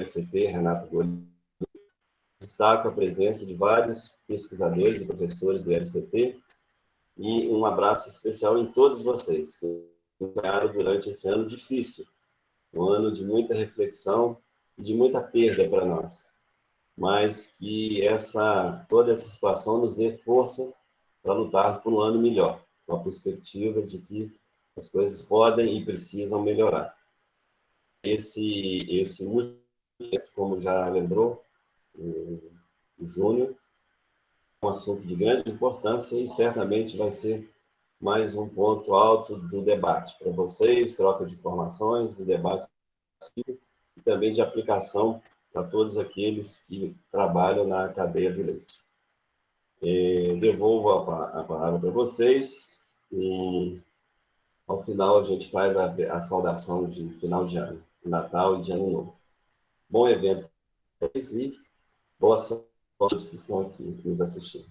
ILCT, Renato Golim. Destaco a presença de vários pesquisadores e professores do ILCT e um abraço especial em todos vocês que trabalharam durante esse ano difícil, um ano de muita reflexão e de muita perda para nós, mas que toda essa situação nos dê força para lutar por um ano melhor, com a perspectiva de que as coisas podem e precisam melhorar. Esse como já lembrou o Júnior, é um assunto de grande importância e certamente vai ser mais um ponto alto do debate para vocês, troca de informações e debate e também de aplicação para todos aqueles que trabalham na cadeia do leite. Devolvo a palavra para vocês e, ao final, a gente faz a saudação de final de ano, de Natal e de Ano Novo. Bom evento para vocês e boa sorte a todos que estão aqui nos assistindo.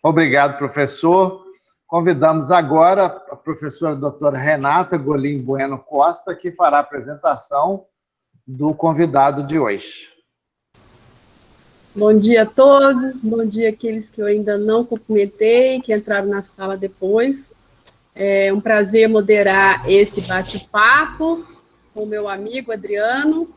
Obrigado, professor. Convidamos agora a professora doutora Renata Golim Bueno Costa, que fará a apresentação do convidado de hoje. Bom dia a todos, bom dia àqueles que eu ainda não cumprimentei, que entraram na sala depois. É um prazer moderar esse bate-papo com o meu amigo Adriano.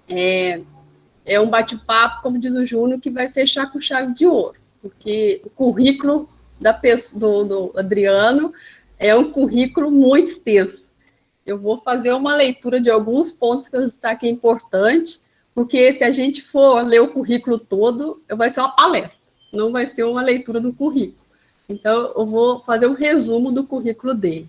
É um bate-papo, como diz o Júnior, que vai fechar com chave de ouro, porque o currículo do Adriano é um currículo muito extenso. Eu vou fazer uma leitura de alguns pontos que eu destaquei importantes, porque se a gente for ler o currículo todo, vai ser uma palestra, não vai ser uma leitura do currículo. Então, eu vou fazer um resumo do currículo dele.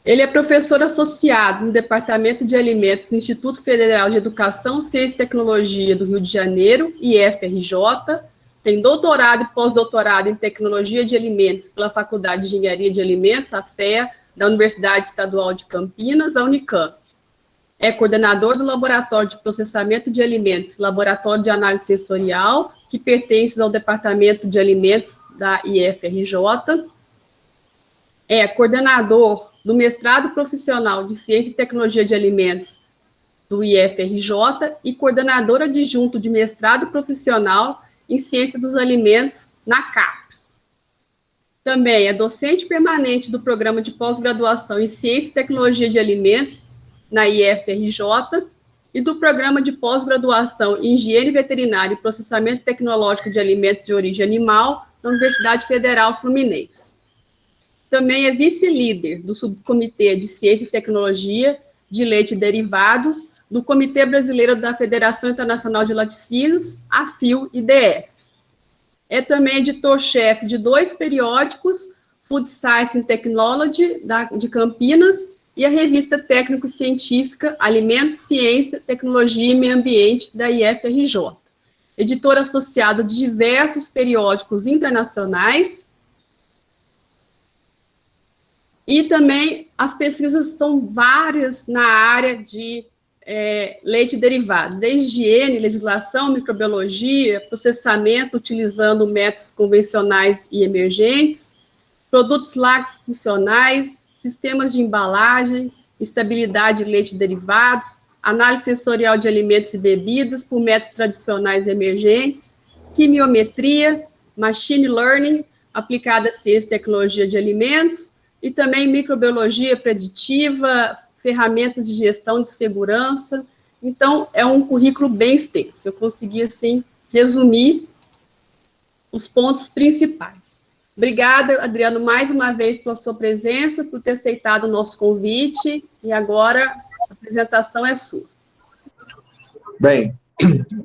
Ele é professor associado no Departamento de Alimentos do Instituto Federal de Educação, Ciência e Tecnologia do Rio de Janeiro, IFRJ, tem doutorado e pós-doutorado em Tecnologia de Alimentos pela Faculdade de Engenharia de Alimentos, a FEA, da Universidade Estadual de Campinas, a Unicamp. É coordenador do Laboratório de Processamento de Alimentos, Laboratório de Análise Sensorial, que pertence ao Departamento de Alimentos da IFRJ. É coordenador do Mestrado Profissional de Ciência e Tecnologia de Alimentos do IFRJ e coordenador adjunto de Mestrado Profissional em Ciência dos Alimentos na CAPES. Também é docente permanente do Programa de Pós-Graduação em Ciência e Tecnologia de Alimentos na IFRJ e do Programa de Pós-Graduação em Higiene Veterinária e Processamento Tecnológico de Alimentos de Origem Animal na Universidade Federal Fluminense. Também é vice-líder do Subcomitê de Ciência e Tecnologia de Leite e Derivados do Comitê Brasileiro da Federação Internacional de Laticínios, a FIL-IDF. É também editor-chefe de 2 periódicos, Food Science and Technology, de Campinas, e a revista técnico-científica Alimentos, Ciência, Tecnologia e Meio Ambiente, da IFRJ. Editor associado de diversos periódicos internacionais. E também as pesquisas são várias na área de leite derivado, desde higiene, legislação, microbiologia, processamento utilizando métodos convencionais e emergentes, produtos lácteos funcionais, sistemas de embalagem, estabilidade de leite derivados, análise sensorial de alimentos e bebidas por métodos tradicionais e emergentes, quimiometria, machine learning, aplicada à ciência e tecnologia de alimentos, e também microbiologia preditiva, ferramentas de gestão de segurança. Então, é um currículo bem extenso. Eu consegui, assim, resumir os pontos principais. Obrigada, Adriano, mais uma vez pela sua presença, por ter aceitado o nosso convite, e agora a apresentação é sua. Bem,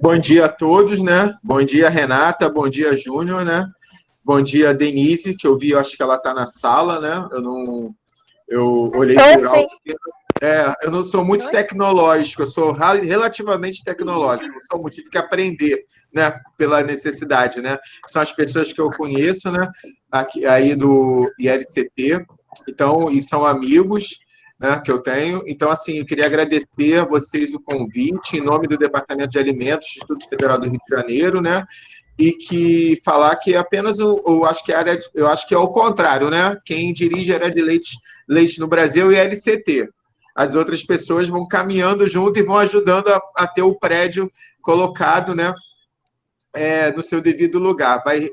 bom dia a todos, né? Bom dia, Renata, bom dia, Júnior, né? Bom dia, Denise, que eu vi, eu acho que ela está na sala, né? Eu olhei por alto. Eu não sou muito tecnológico, eu sou relativamente tecnológico, não sou muito, tive que aprender, né, pela necessidade, né? São as pessoas que eu conheço, né, aqui, aí do ILCT, então, e são amigos, né, que eu tenho. Então, assim, eu queria agradecer a vocês o convite, em nome do Departamento de Alimentos do Instituto Federal do Rio de Janeiro, né, e que falar que apenas eu acho que é o contrário, né? Quem dirige a área de leite no Brasil é o ILCT. as outras pessoas vão caminhando junto e vão ajudando a ter o prédio colocado, né, no seu devido lugar, vai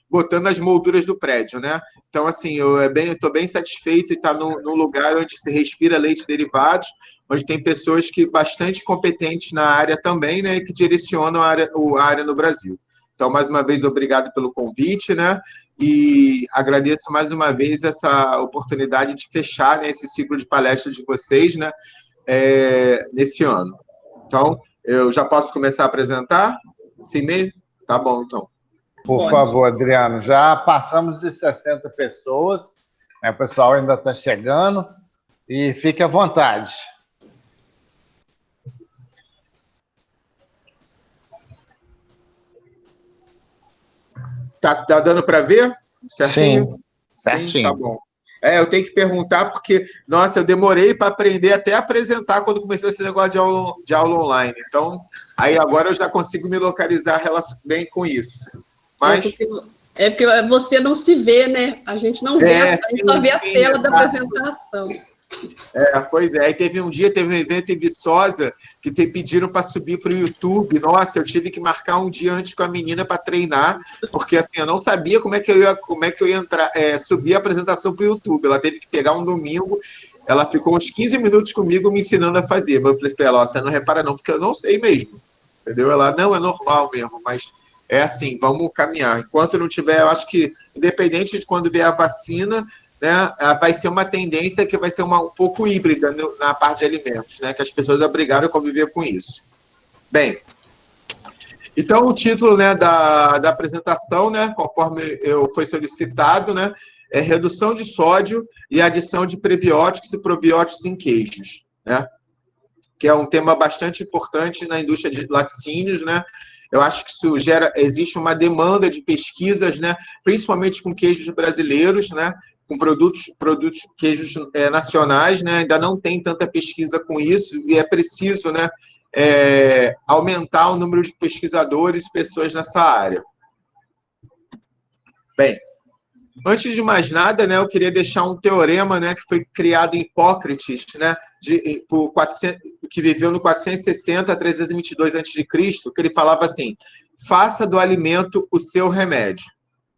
botando as molduras do prédio, né? Então, assim, eu estou bem satisfeito em estar num lugar onde se respira leite derivados, onde tem pessoas que bastante competentes na área também, né, e que direcionam a área no Brasil. Então, mais uma vez, obrigado pelo convite, né? E agradeço mais uma vez essa oportunidade de fechar, né, esse ciclo de palestras de vocês, né, nesse ano. Então, eu já posso começar a apresentar? Sim mesmo? Tá bom, então. Por favor, Adriano. Já passamos de 60 pessoas, né? O pessoal ainda está chegando, e fique à vontade. Tá dando para ver? Certinho? Sim, certinho. Sim, tá bom. Eu tenho que perguntar porque, nossa, eu demorei para aprender até apresentar quando começou esse negócio de aula online. Então, aí agora eu já consigo me localizar bem com isso. Mas... porque você não se vê, né? A gente não vê, a gente só vê a tela da apresentação. Pois é. Aí teve um evento em Viçosa que pediram para subir para o YouTube. Nossa, eu tive que marcar um dia antes com a menina para treinar, porque assim, eu não sabia como é que eu ia entrar, subir a apresentação para o YouTube. Ela teve que pegar um domingo, ela ficou uns 15 minutos comigo me ensinando a fazer. Mas eu falei para ela, você não repara não, porque eu não sei mesmo. Entendeu? Ela, não, é normal mesmo, mas é assim, vamos caminhar. Enquanto não tiver, eu acho que, independente de quando vier a vacina, né, vai ser uma tendência que vai ser um pouco híbrida na parte de alimentos, né, que as pessoas obrigaram a conviver com isso. Bem, então o título, né, da apresentação, né, conforme foi solicitado, né, é redução de sódio e adição de prebióticos e probióticos em queijos, né, que é um tema bastante importante na indústria de laticínios, né. Eu acho que isso existe uma demanda de pesquisas, né, principalmente com queijos brasileiros, né, com queijos nacionais, né, ainda não tem tanta pesquisa com isso e é preciso, né, aumentar o número de pesquisadores e pessoas nessa área. Bem, antes de mais nada, né, eu queria deixar um teorema, né, que foi criado em Hipócrates, né, que viveu no 460 a 322 a.C., que ele falava assim, faça do alimento o seu remédio,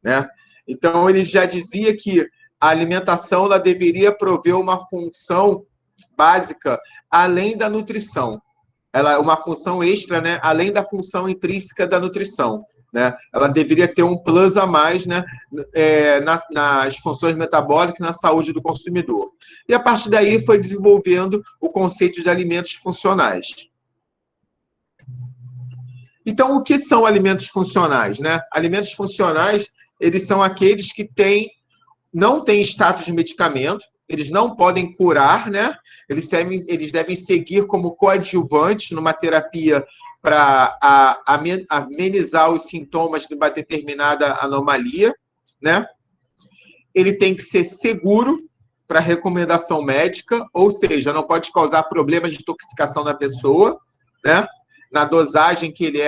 né? Então, ele já dizia que a alimentação ela deveria prover uma função básica além da nutrição. Ela é uma função extra, né, além da função intrínseca da nutrição, né? Ela deveria ter um plus a mais, né, nas funções metabólicas e na saúde do consumidor. E a partir daí foi desenvolvendo o conceito de alimentos funcionais. Então, o que são alimentos funcionais, né? Alimentos funcionais, eles são aqueles que não têm status de medicamento, eles não podem curar, né? Eles devem seguir como coadjuvantes numa terapia para amenizar os sintomas de uma determinada anomalia, né? Ele tem que ser seguro para recomendação médica, ou seja, não pode causar problemas de intoxicação na pessoa, né? Na dosagem que ele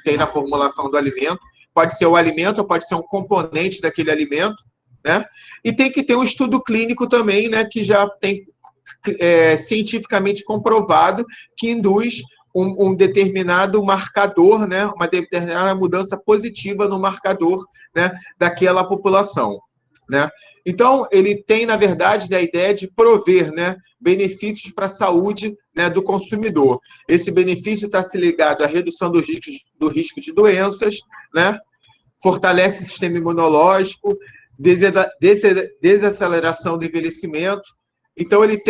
tem na formulação do alimento. Pode ser o alimento ou pode ser um componente daquele alimento, né? E tem que ter um estudo clínico também, né, que já tem cientificamente comprovado que induz um determinado marcador, né, uma determinada mudança positiva no marcador, né, daquela população, né? Então, ele tem, na verdade, a ideia de prover, né, benefícios para a saúde, né, do consumidor. Esse benefício está se ligado à redução do risco de doenças, né, fortalece o sistema imunológico, desaceleração do envelhecimento. Então, ele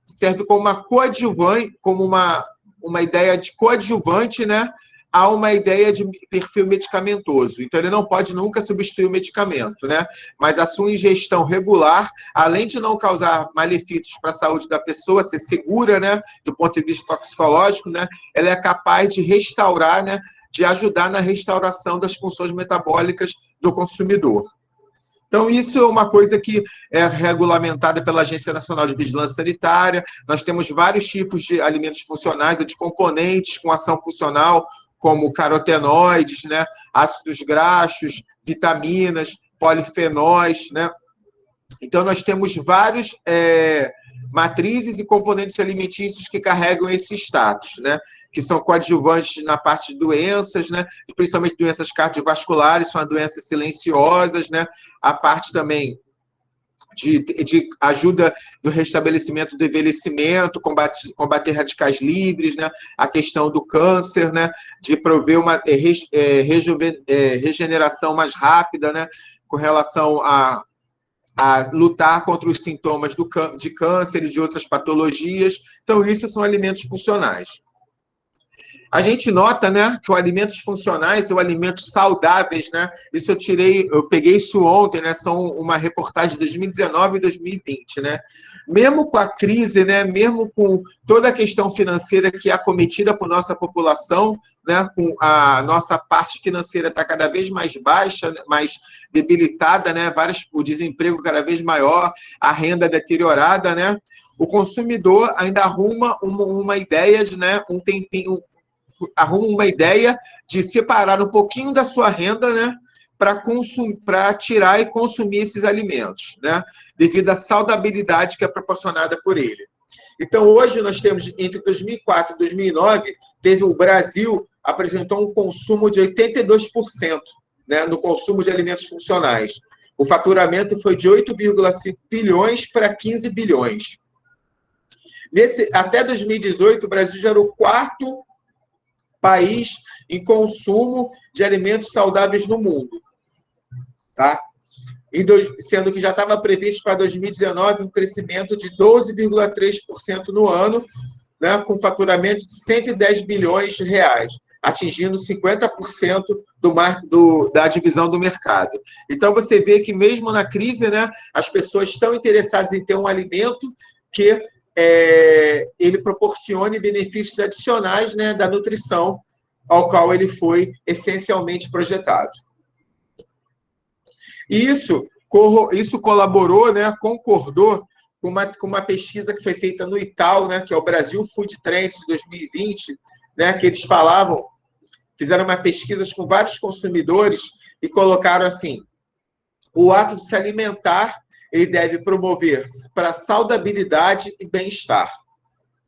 serve como uma coadjuvante, como uma ideia de coadjuvante, né, a uma ideia de perfil medicamentoso. Então, ele não pode nunca substituir o medicamento, né? Mas a sua ingestão regular, além de não causar malefícios para a saúde da pessoa, ser segura, né, do ponto de vista toxicológico, né, ela é capaz de restaurar, né, de ajudar na restauração das funções metabólicas do consumidor. Então, isso é uma coisa que é regulamentada pela Agência Nacional de Vigilância Sanitária. Nós temos vários tipos de alimentos funcionais ou de componentes com ação funcional, como carotenoides, né, ácidos graxos, vitaminas, polifenóis, né? Então, nós temos vários matrizes e componentes alimentícios que carregam esse status, né? Que são coadjuvantes na parte de doenças, né? Principalmente doenças cardiovasculares, são as doenças silenciosas, né? A parte também de ajuda do restabelecimento do envelhecimento, combater radicais livres, né? A questão do câncer, né? De prover uma regeneração mais rápida, né? Com relação a lutar contra os sintomas de câncer e de outras patologias. Então, isso são alimentos funcionais. A gente nota, né, que os alimentos funcionais ou alimentos saudáveis, né, isso eu peguei isso ontem, né, são uma reportagem de 2019 e 2020, né, mesmo com a crise, né, mesmo com toda a questão financeira que é acometida por nossa população, né, com a nossa parte financeira está cada vez mais baixa, mais debilitada, né, o desemprego cada vez maior, a renda deteriorada, né, o consumidor ainda arruma uma ideia, né, um tempinho, arruma uma ideia de separar um pouquinho da sua renda, né, para tirar e consumir esses alimentos, né, devido à saudabilidade que é proporcionada por ele. Então, hoje nós temos, entre 2004 e 2009, o Brasil apresentou um consumo de 82%, né, no consumo de alimentos funcionais. O faturamento foi de 8,5 bilhões para 15 bilhões. Até 2018, o Brasil já era o quarto país em consumo de alimentos saudáveis no mundo, tá? Sendo que já estava previsto para 2019 um crescimento de 12,3% no ano, né, com faturamento de 110 bilhões de reais, atingindo 50% da divisão do mercado. Então, você vê que mesmo na crise, né, as pessoas estão interessadas em ter um alimento que ele proporcione benefícios adicionais, né, da nutrição ao qual ele foi essencialmente projetado. E isso colaborou, né, concordou com uma pesquisa que foi feita no ITAL, né, que é o Brasil Food Trends 2020, né, que eles fizeram uma pesquisa com vários consumidores e colocaram assim: o ato de se alimentar ele deve promover para saudabilidade e bem-estar.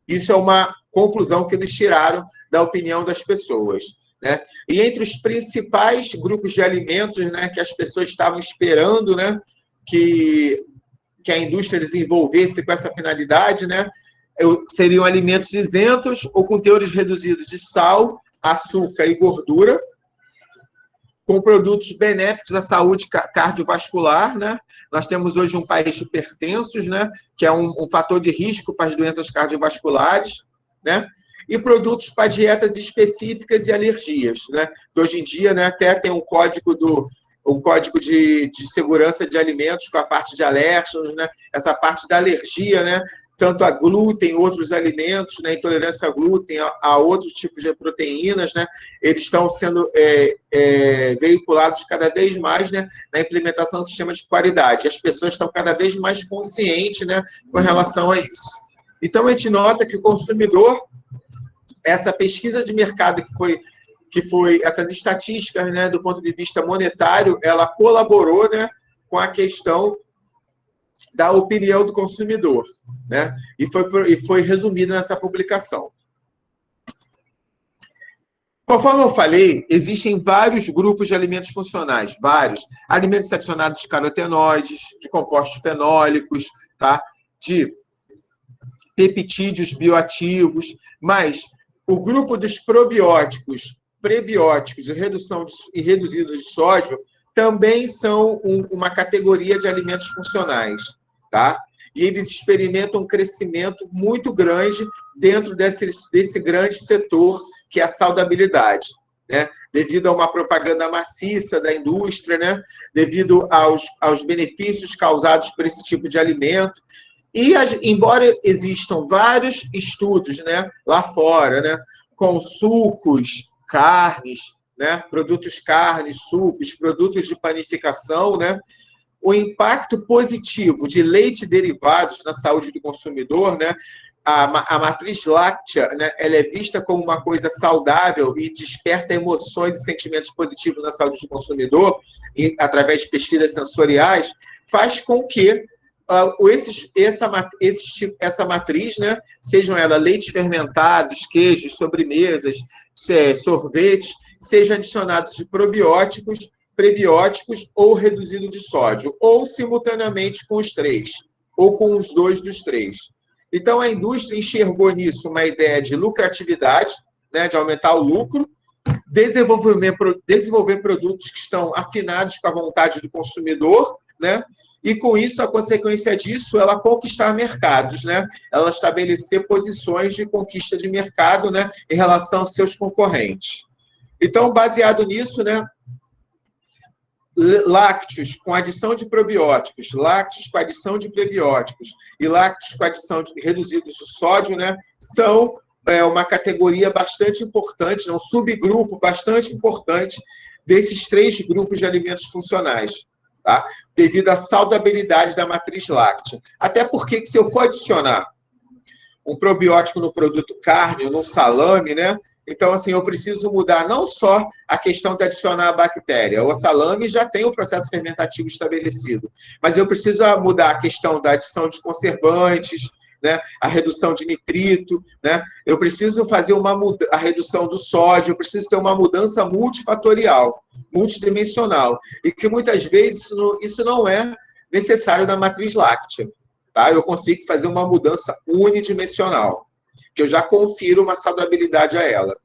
Isso é uma conclusão que eles tiraram da opinião das pessoas, né? E entre os principais grupos de alimentos, né, que as pessoas estavam esperando, né, que a indústria desenvolvesse com essa finalidade, né, seriam alimentos isentos ou com teores reduzidos de sal, açúcar e gordura, com produtos benéficos à saúde cardiovascular, né? Nós temos hoje um país de hipertensos, né, que é um fator de risco para as doenças cardiovasculares, né? E produtos para dietas específicas e alergias, né? Que hoje em dia, né, até tem um código de segurança de alimentos com a parte de alérgenos, né? Essa parte da alergia, né? Tanto a glúten, outros alimentos, né, intolerância a glúten, a outros tipos de proteínas, né, eles estão sendo veiculados cada vez mais, né, na implementação do sistema de qualidade. As pessoas estão cada vez mais conscientes, né, com relação a isso. Então, a gente nota que o consumidor, essa pesquisa de mercado que foi essas estatísticas, né, do ponto de vista monetário, ela colaborou, né, com a questão da opinião do consumidor, né? E foi resumido nessa publicação. Conforme eu falei, existem vários grupos de alimentos funcionais, vários. Alimentos adicionados de carotenoides, de compostos fenólicos, tá? De peptídeos bioativos, mas o grupo dos probióticos, prebióticos e reduzidos de sódio também são uma categoria de alimentos funcionais, tá? E eles experimentam um crescimento muito grande dentro desse grande setor que é a saudabilidade, né? Devido a uma propaganda maciça da indústria, né? Devido aos benefícios causados por esse tipo de alimento. E, embora existam vários estudos, né, lá fora, né, com sucos, carnes, né, produtos carnes, sucos, produtos de panificação, né, o impacto positivo de leite e derivados na saúde do consumidor, né, a matriz láctea, né, ela é vista como uma coisa saudável e desperta emoções e sentimentos positivos na saúde do consumidor, através de pesquisas sensoriais, faz com que essa matriz, né, sejam elas leites fermentados, queijos, sobremesas, sorvetes, sejam adicionados de probióticos, prebióticos ou reduzido de sódio, ou simultaneamente com os três, ou com os dois dos três. Então, a indústria enxergou nisso uma ideia de lucratividade, né, de aumentar o lucro, desenvolver produtos que estão afinados com a vontade do consumidor, né? E, com isso, a consequência disso, ela conquistar mercados, né? Ela estabelecer posições de conquista de mercado, né, em relação aos seus concorrentes. Então, baseado nisso, né, lácteos com adição de probióticos, lácteos com adição de prebióticos e lácteos com adição de reduzidos de sódio, né, são uma categoria bastante importante, um subgrupo bastante importante desses três grupos de alimentos funcionais, tá? Devido à saudabilidade da matriz láctea. Até porque, se eu for adicionar um probiótico no produto carne ou no salame, né? Então, assim, eu preciso mudar não só a questão de adicionar a bactéria. O salame já tem o processo fermentativo estabelecido, mas eu preciso mudar a questão da adição de conservantes, né? A redução de nitrito, né? Eu preciso fazer a redução do sódio, eu preciso ter uma mudança multifatorial, multidimensional, e que muitas vezes isso não é necessário na matriz láctea. Tá? Eu consigo fazer uma mudança unidimensional, que eu já confiro uma saudabilidade a ela.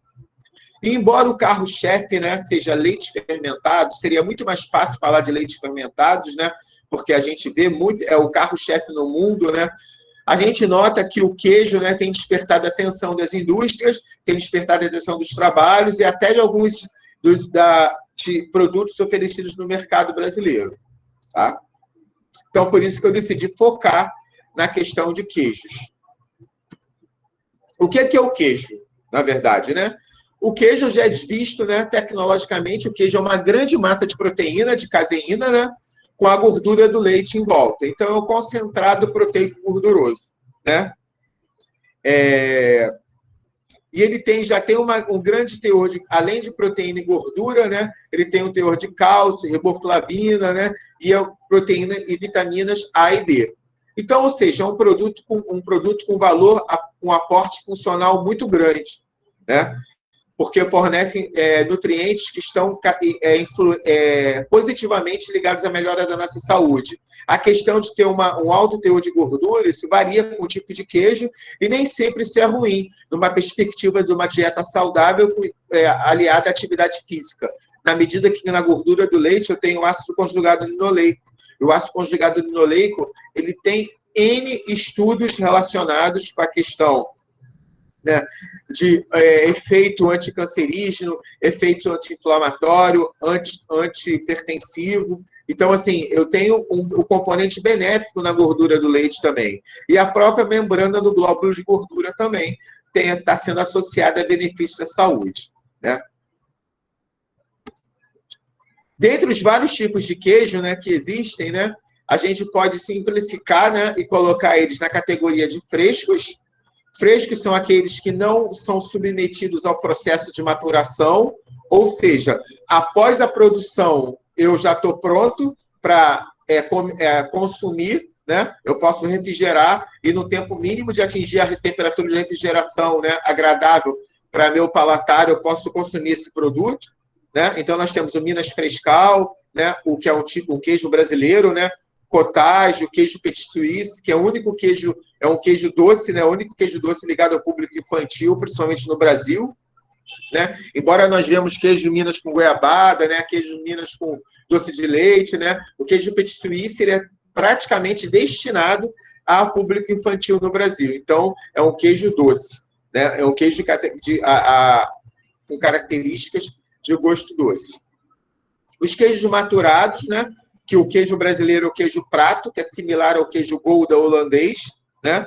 E embora o carro-chefe, né, seja leite fermentado, seria muito mais fácil falar de leites fermentados, né, porque a gente vê muito, o carro-chefe no mundo, né, a gente nota que o queijo, né, tem despertado a atenção das indústrias, tem despertado a atenção dos trabalhos e até de alguns de produtos oferecidos no mercado brasileiro. Tá? Então, por isso que eu decidi focar na questão de queijos. O que é o queijo, na verdade, né? O queijo já é visto, né, tecnologicamente, o queijo é uma grande massa de proteína, de caseína, né, com a gordura do leite em volta. Então, é um concentrado proteico gorduroso, né? E ele já tem um grande teor, além de proteína e gordura, né? Ele tem um teor de cálcio, riboflavina, né? E proteína e vitaminas A e D. Então, ou seja, é um produto com valor, com aporte funcional muito grande, né? Porque fornecem nutrientes que estão positivamente ligados à melhora da nossa saúde. A questão de ter um alto teor de gordura, isso varia com o tipo de queijo, e nem sempre isso é ruim, numa perspectiva de uma dieta saudável aliada à atividade física. Na medida que na gordura do leite eu tenho ácido conjugado linoleico. E o ácido conjugado linoleico, ele tem N estudos relacionados com a questão, né, de efeito anticancerígeno, efeito anti-inflamatório, antihipertensivo. Então, assim, eu tenho o componente benéfico na gordura do leite também. E a própria membrana do glóbulo de gordura também está sendo associada a benefícios da saúde, né? Dentre os vários tipos de queijo, né, que existem, né, a gente pode simplificar, né, e colocar eles na categoria de frescos. Frescos são aqueles que não são submetidos ao processo de maturação, ou seja, após a produção, eu já estou pronto para consumir, né? Eu posso refrigerar e no tempo mínimo de atingir a temperatura de refrigeração, né, agradável para meu palatar, eu posso consumir esse produto, né? Então, nós temos o Minas Frescal, né, o que é um queijo brasileiro, né? Cottage, o queijo Petit Suisse, que é o único queijo, é um queijo doce, né? O único queijo doce ligado ao público infantil, principalmente no Brasil, né? Embora nós vemos queijo Minas com goiabada, né? Queijo Minas com doce de leite, né? O queijo Petit Suisse, ele é praticamente destinado ao público infantil no Brasil. Então, é um queijo doce, né? É um queijo com características de gosto doce. Os queijos maturados, né? Que o queijo brasileiro é o queijo prato, que é similar ao queijo Gouda holandês, né?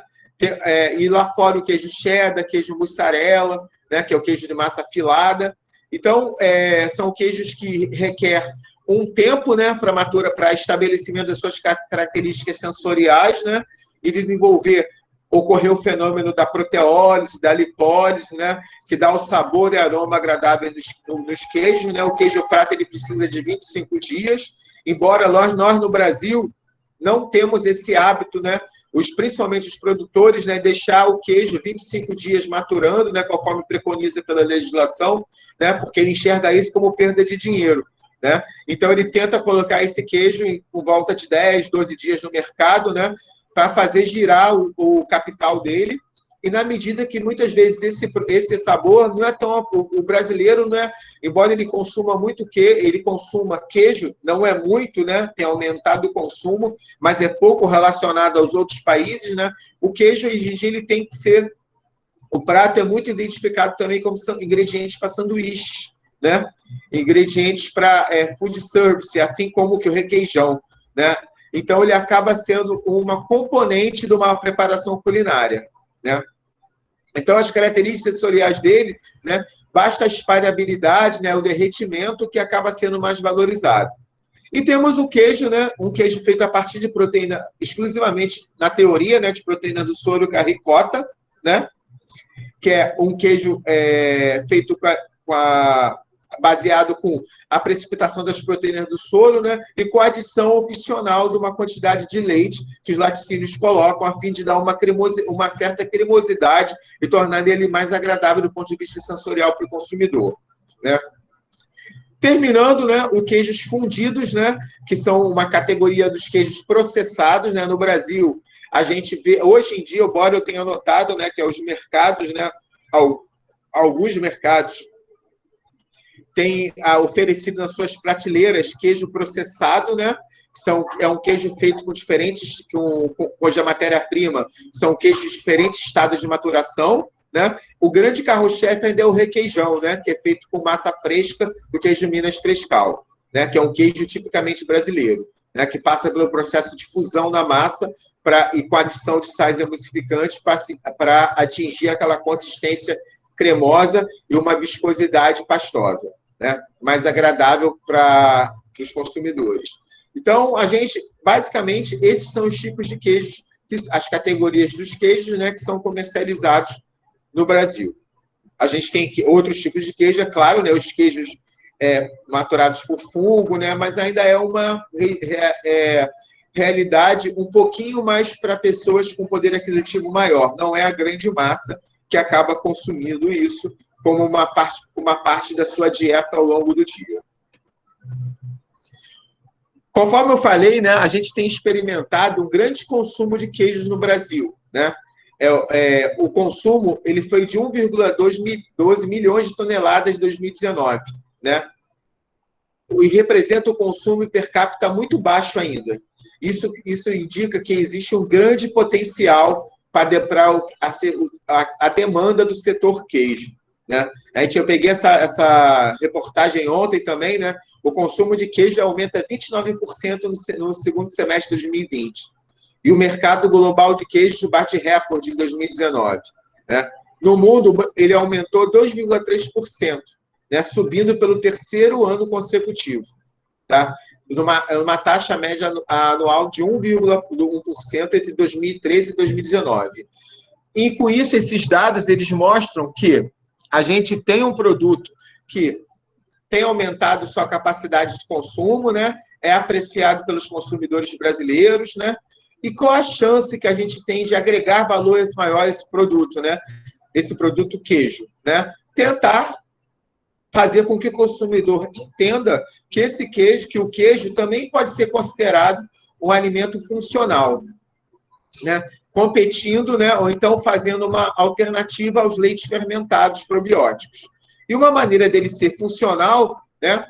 E lá fora o queijo cheddar, queijo mussarela, né? Que é o queijo de massa afilada. Então, são queijos que requer um tempo, né, para estabelecimento das suas características sensoriais, né? E ocorrer o fenômeno da proteólise, da lipólise, né? Que dá o sabor e aroma agradável nos queijos, né? O queijo prato ele precisa de 25 dias. Embora nós no Brasil, não temos esse hábito, né? Principalmente os produtores, né, deixar o queijo 25 dias maturando, né, conforme preconiza pela legislação, né, porque ele enxerga isso como perda de dinheiro, né? Então, ele tenta colocar esse queijo por volta de 10, 12 dias no mercado, né, para fazer girar o capital dele. E na medida que muitas vezes esse sabor não é tão... O brasileiro, né, embora ele consuma muito ele consuma queijo, não é muito, né, tem aumentado o consumo, mas é pouco relacionado aos outros países, né? O queijo, hoje em dia, ele tem que ser... O prato é muito identificado também como ingredientes para sanduíches, né? Ingredientes para food service, assim como que o requeijão, né? Então, ele acaba sendo uma componente de uma preparação culinária, né? Então, as características sensoriais dele, né, basta a espalhabilidade, né, o derretimento, que acaba sendo mais valorizado. E temos o queijo, né, um queijo feito a partir de proteína, exclusivamente na teoria, né, de proteína do soro, que é a ricota, né, que é um queijo feito baseado com a precipitação das proteínas do soro, né, e com a adição opcional de uma quantidade de leite que os laticínios colocam a fim de dar uma certa cremosidade e tornar ele mais agradável do ponto de vista sensorial para o consumidor, né? Terminando, né, os queijos fundidos, né, que são uma categoria dos queijos processados, né? No Brasil, a gente vê, hoje em dia, embora eu tenha notado, né, que os mercados, né, alguns mercados têm oferecido nas suas prateleiras queijo processado, né? É um queijo feito com diferentes, cuja matéria-prima são queijos de diferentes estados de maturação, né? O grande carro-chefe ainda é o requeijão, né, que é feito com massa fresca do queijo Minas Frescal, né, que é um queijo tipicamente brasileiro, né, que passa pelo processo de fusão da massa e com adição de sais emulsificantes para atingir aquela consistência cremosa e uma viscosidade pastosa, né, mais agradável para os consumidores. Então, basicamente, esses são os tipos de queijos, as categorias dos queijos, né, que são comercializados no Brasil. A gente tem outros tipos de queijo, é claro, né, os queijos maturados por fungo, né, mas ainda é uma realidade um pouquinho mais para pessoas com poder aquisitivo maior. Não é a grande massa que acaba consumindo isso como uma parte da sua dieta ao longo do dia. Conforme eu falei, né, a gente tem experimentado um grande consumo de queijos no Brasil, né? O consumo ele foi de 1,12 milhões de toneladas em 2019, né? E representa o consumo per capita muito baixo ainda. Isso indica que existe um grande potencial para a demanda do setor queijo, né? Eu peguei essa reportagem ontem também, né? O consumo de queijo aumenta 29% no segundo semestre de 2020. E o mercado global de queijos bate recorde em 2019. Né? No mundo, ele aumentou 2,3%, né? Subindo pelo terceiro ano consecutivo. Tá? Uma taxa média anual de 1,1% entre 2013 e 2019. E, com isso, esses dados eles mostram que a gente tem um produto que tem aumentado sua capacidade de consumo, né? É apreciado pelos consumidores brasileiros, né? E qual a chance que a gente tem de agregar valores maiores a esse produto, né? Esse produto queijo, né? Tentar fazer com que o consumidor entenda que o queijo também pode ser considerado um alimento funcional, né? Competindo, né? Ou então fazendo uma alternativa aos leites fermentados probióticos. E uma maneira dele ser funcional, né,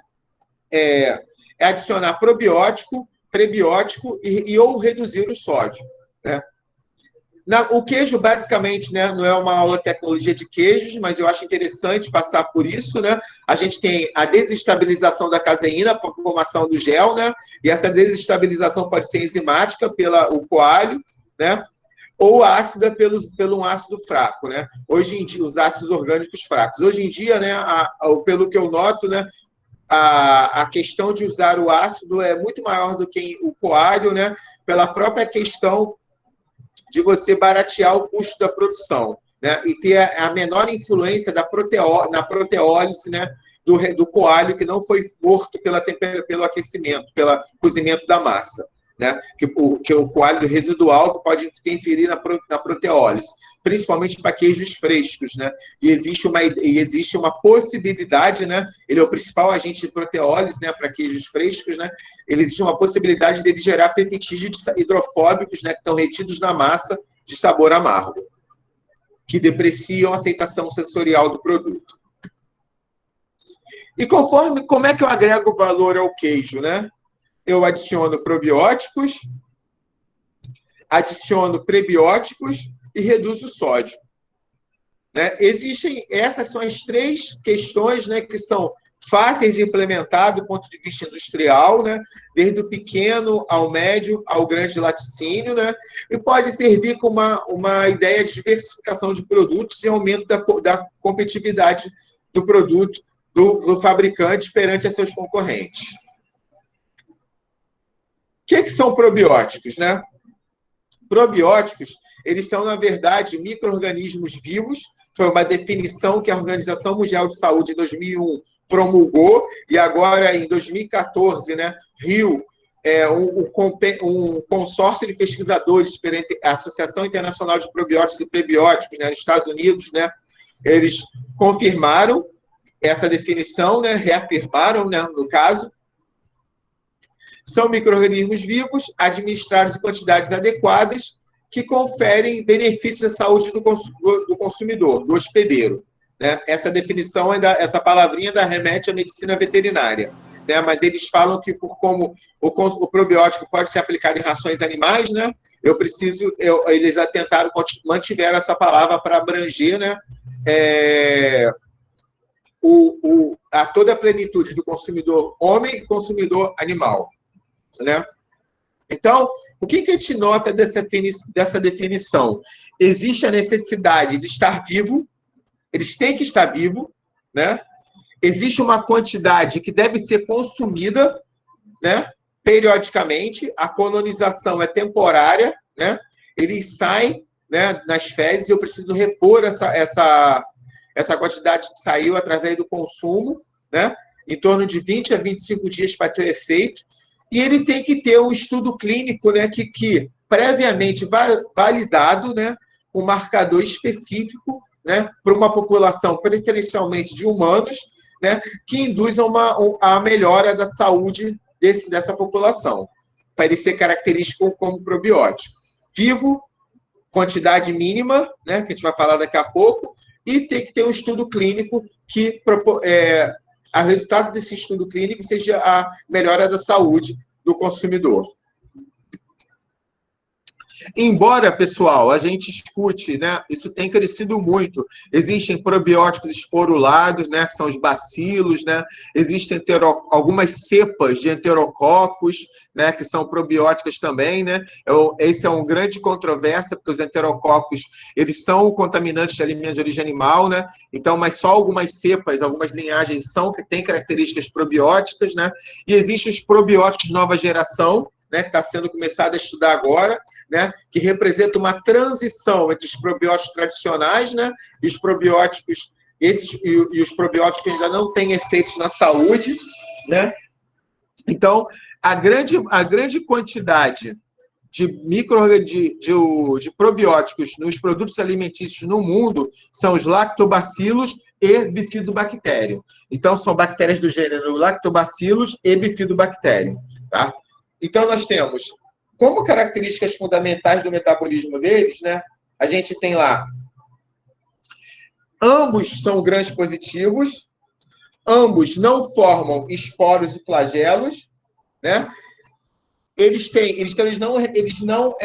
é adicionar probiótico, prebiótico ou reduzir o sódio, né? O queijo, basicamente, né, não é uma aula de tecnologia de queijos, mas eu acho interessante passar por isso, né? A gente tem a desestabilização da caseína para a formação do gel, né? E essa desestabilização pode ser enzimática pelo coalho, né? Ou ácida pelo um ácido fraco, né? Hoje em dia, os ácidos orgânicos fracos. Hoje em dia, né, pelo que eu noto, né, a questão de usar o ácido é muito maior do que o coalho, né, pela própria questão de você baratear o custo da produção, né, e ter a menor influência na proteólise, né, do coalho, que não foi morto pelo aquecimento, pelo cozimento da massa, né? Que é o coágulo residual que pode interferir na proteólise, principalmente para queijos frescos, né? E existe uma possibilidade, né? Ele é o principal agente de proteólise, né? Para queijos frescos, né? Existe uma possibilidade dele gerar peptídeos hidrofóbicos, né? Que estão retidos na massa de sabor amargo, que depreciam a aceitação sensorial do produto. E como é que eu agrego valor ao queijo, né? Eu adiciono probióticos, adiciono prebióticos e reduzo o sódio, né? Essas são as três questões, né, que são fáceis de implementar do ponto de vista industrial, né? Desde o pequeno ao médio ao grande laticínio, né? E pode servir como uma ideia de diversificação de produtos e aumento da competitividade do produto do fabricante perante a seus concorrentes. O que são probióticos, né? Probióticos, eles são, na verdade, micro-organismos vivos. Foi uma definição que a Organização Mundial de Saúde, em 2001, promulgou, e agora, em 2014, né, Rio, um consórcio de pesquisadores perante a Associação Internacional de Probióticos e Prebióticos, né, nos Estados Unidos, né, eles confirmaram essa definição, né, reafirmaram, né, no caso. São micro-organismos vivos, administrados em quantidades adequadas, que conferem benefícios à saúde do consumidor, do hospedeiro, né? Essa definição, essa palavrinha ainda remete à medicina veterinária, né? Mas eles falam que, como o probiótico pode ser aplicado em rações animais, né? Eles mantiveram essa palavra para abranger, né? Toda a plenitude do consumidor homem e consumidor animal, né? Então, o que a gente nota dessa definição? Existe a necessidade de estar vivo, eles têm que estar vivos, né? Existe uma quantidade que deve ser consumida, né, periodicamente, a colonização é temporária, né? Eles saem, né, nas fezes e eu preciso repor essa quantidade que saiu através do consumo, né? Em torno de 20 a 25 dias para ter efeito. E ele tem que ter um estudo clínico, né, que previamente validado, né, um marcador específico, né, para uma população preferencialmente de humanos, né, que induzam a melhora da saúde dessa população, para ele ser característico como probiótico. Vivo, quantidade mínima, né, que a gente vai falar daqui a pouco, e tem que ter um estudo clínico que a resultado desse estudo clínico seja a melhora da saúde do consumidor. Embora, pessoal, a gente escute, né, isso tem crescido muito. Existem probióticos esporulados, né, que são os bacilos, né? Existem algumas cepas de enterococos, né, que são probióticas também, né? Esse é um grande controvérsia, porque os enterococos, eles são contaminantes de alimentos de origem animal, né? Então, mas só algumas cepas, algumas linhagens têm características probióticas, né? E existem os probióticos nova geração, né, que está sendo começado a estudar agora, né, que representa uma transição entre os probióticos tradicionais, né, e os probióticos, os probióticos que ainda não têm efeitos na saúde, né? Então, a grande quantidade de probióticos nos produtos alimentícios no mundo são os lactobacilos e bifidobactério. Então, são bactérias do gênero lactobacillus e bifidobactério, tá? Então, nós temos, como características fundamentais do metabolismo deles, né? A gente tem lá, ambos são gram positivos, ambos não formam esporos e flagelos, né? Eles não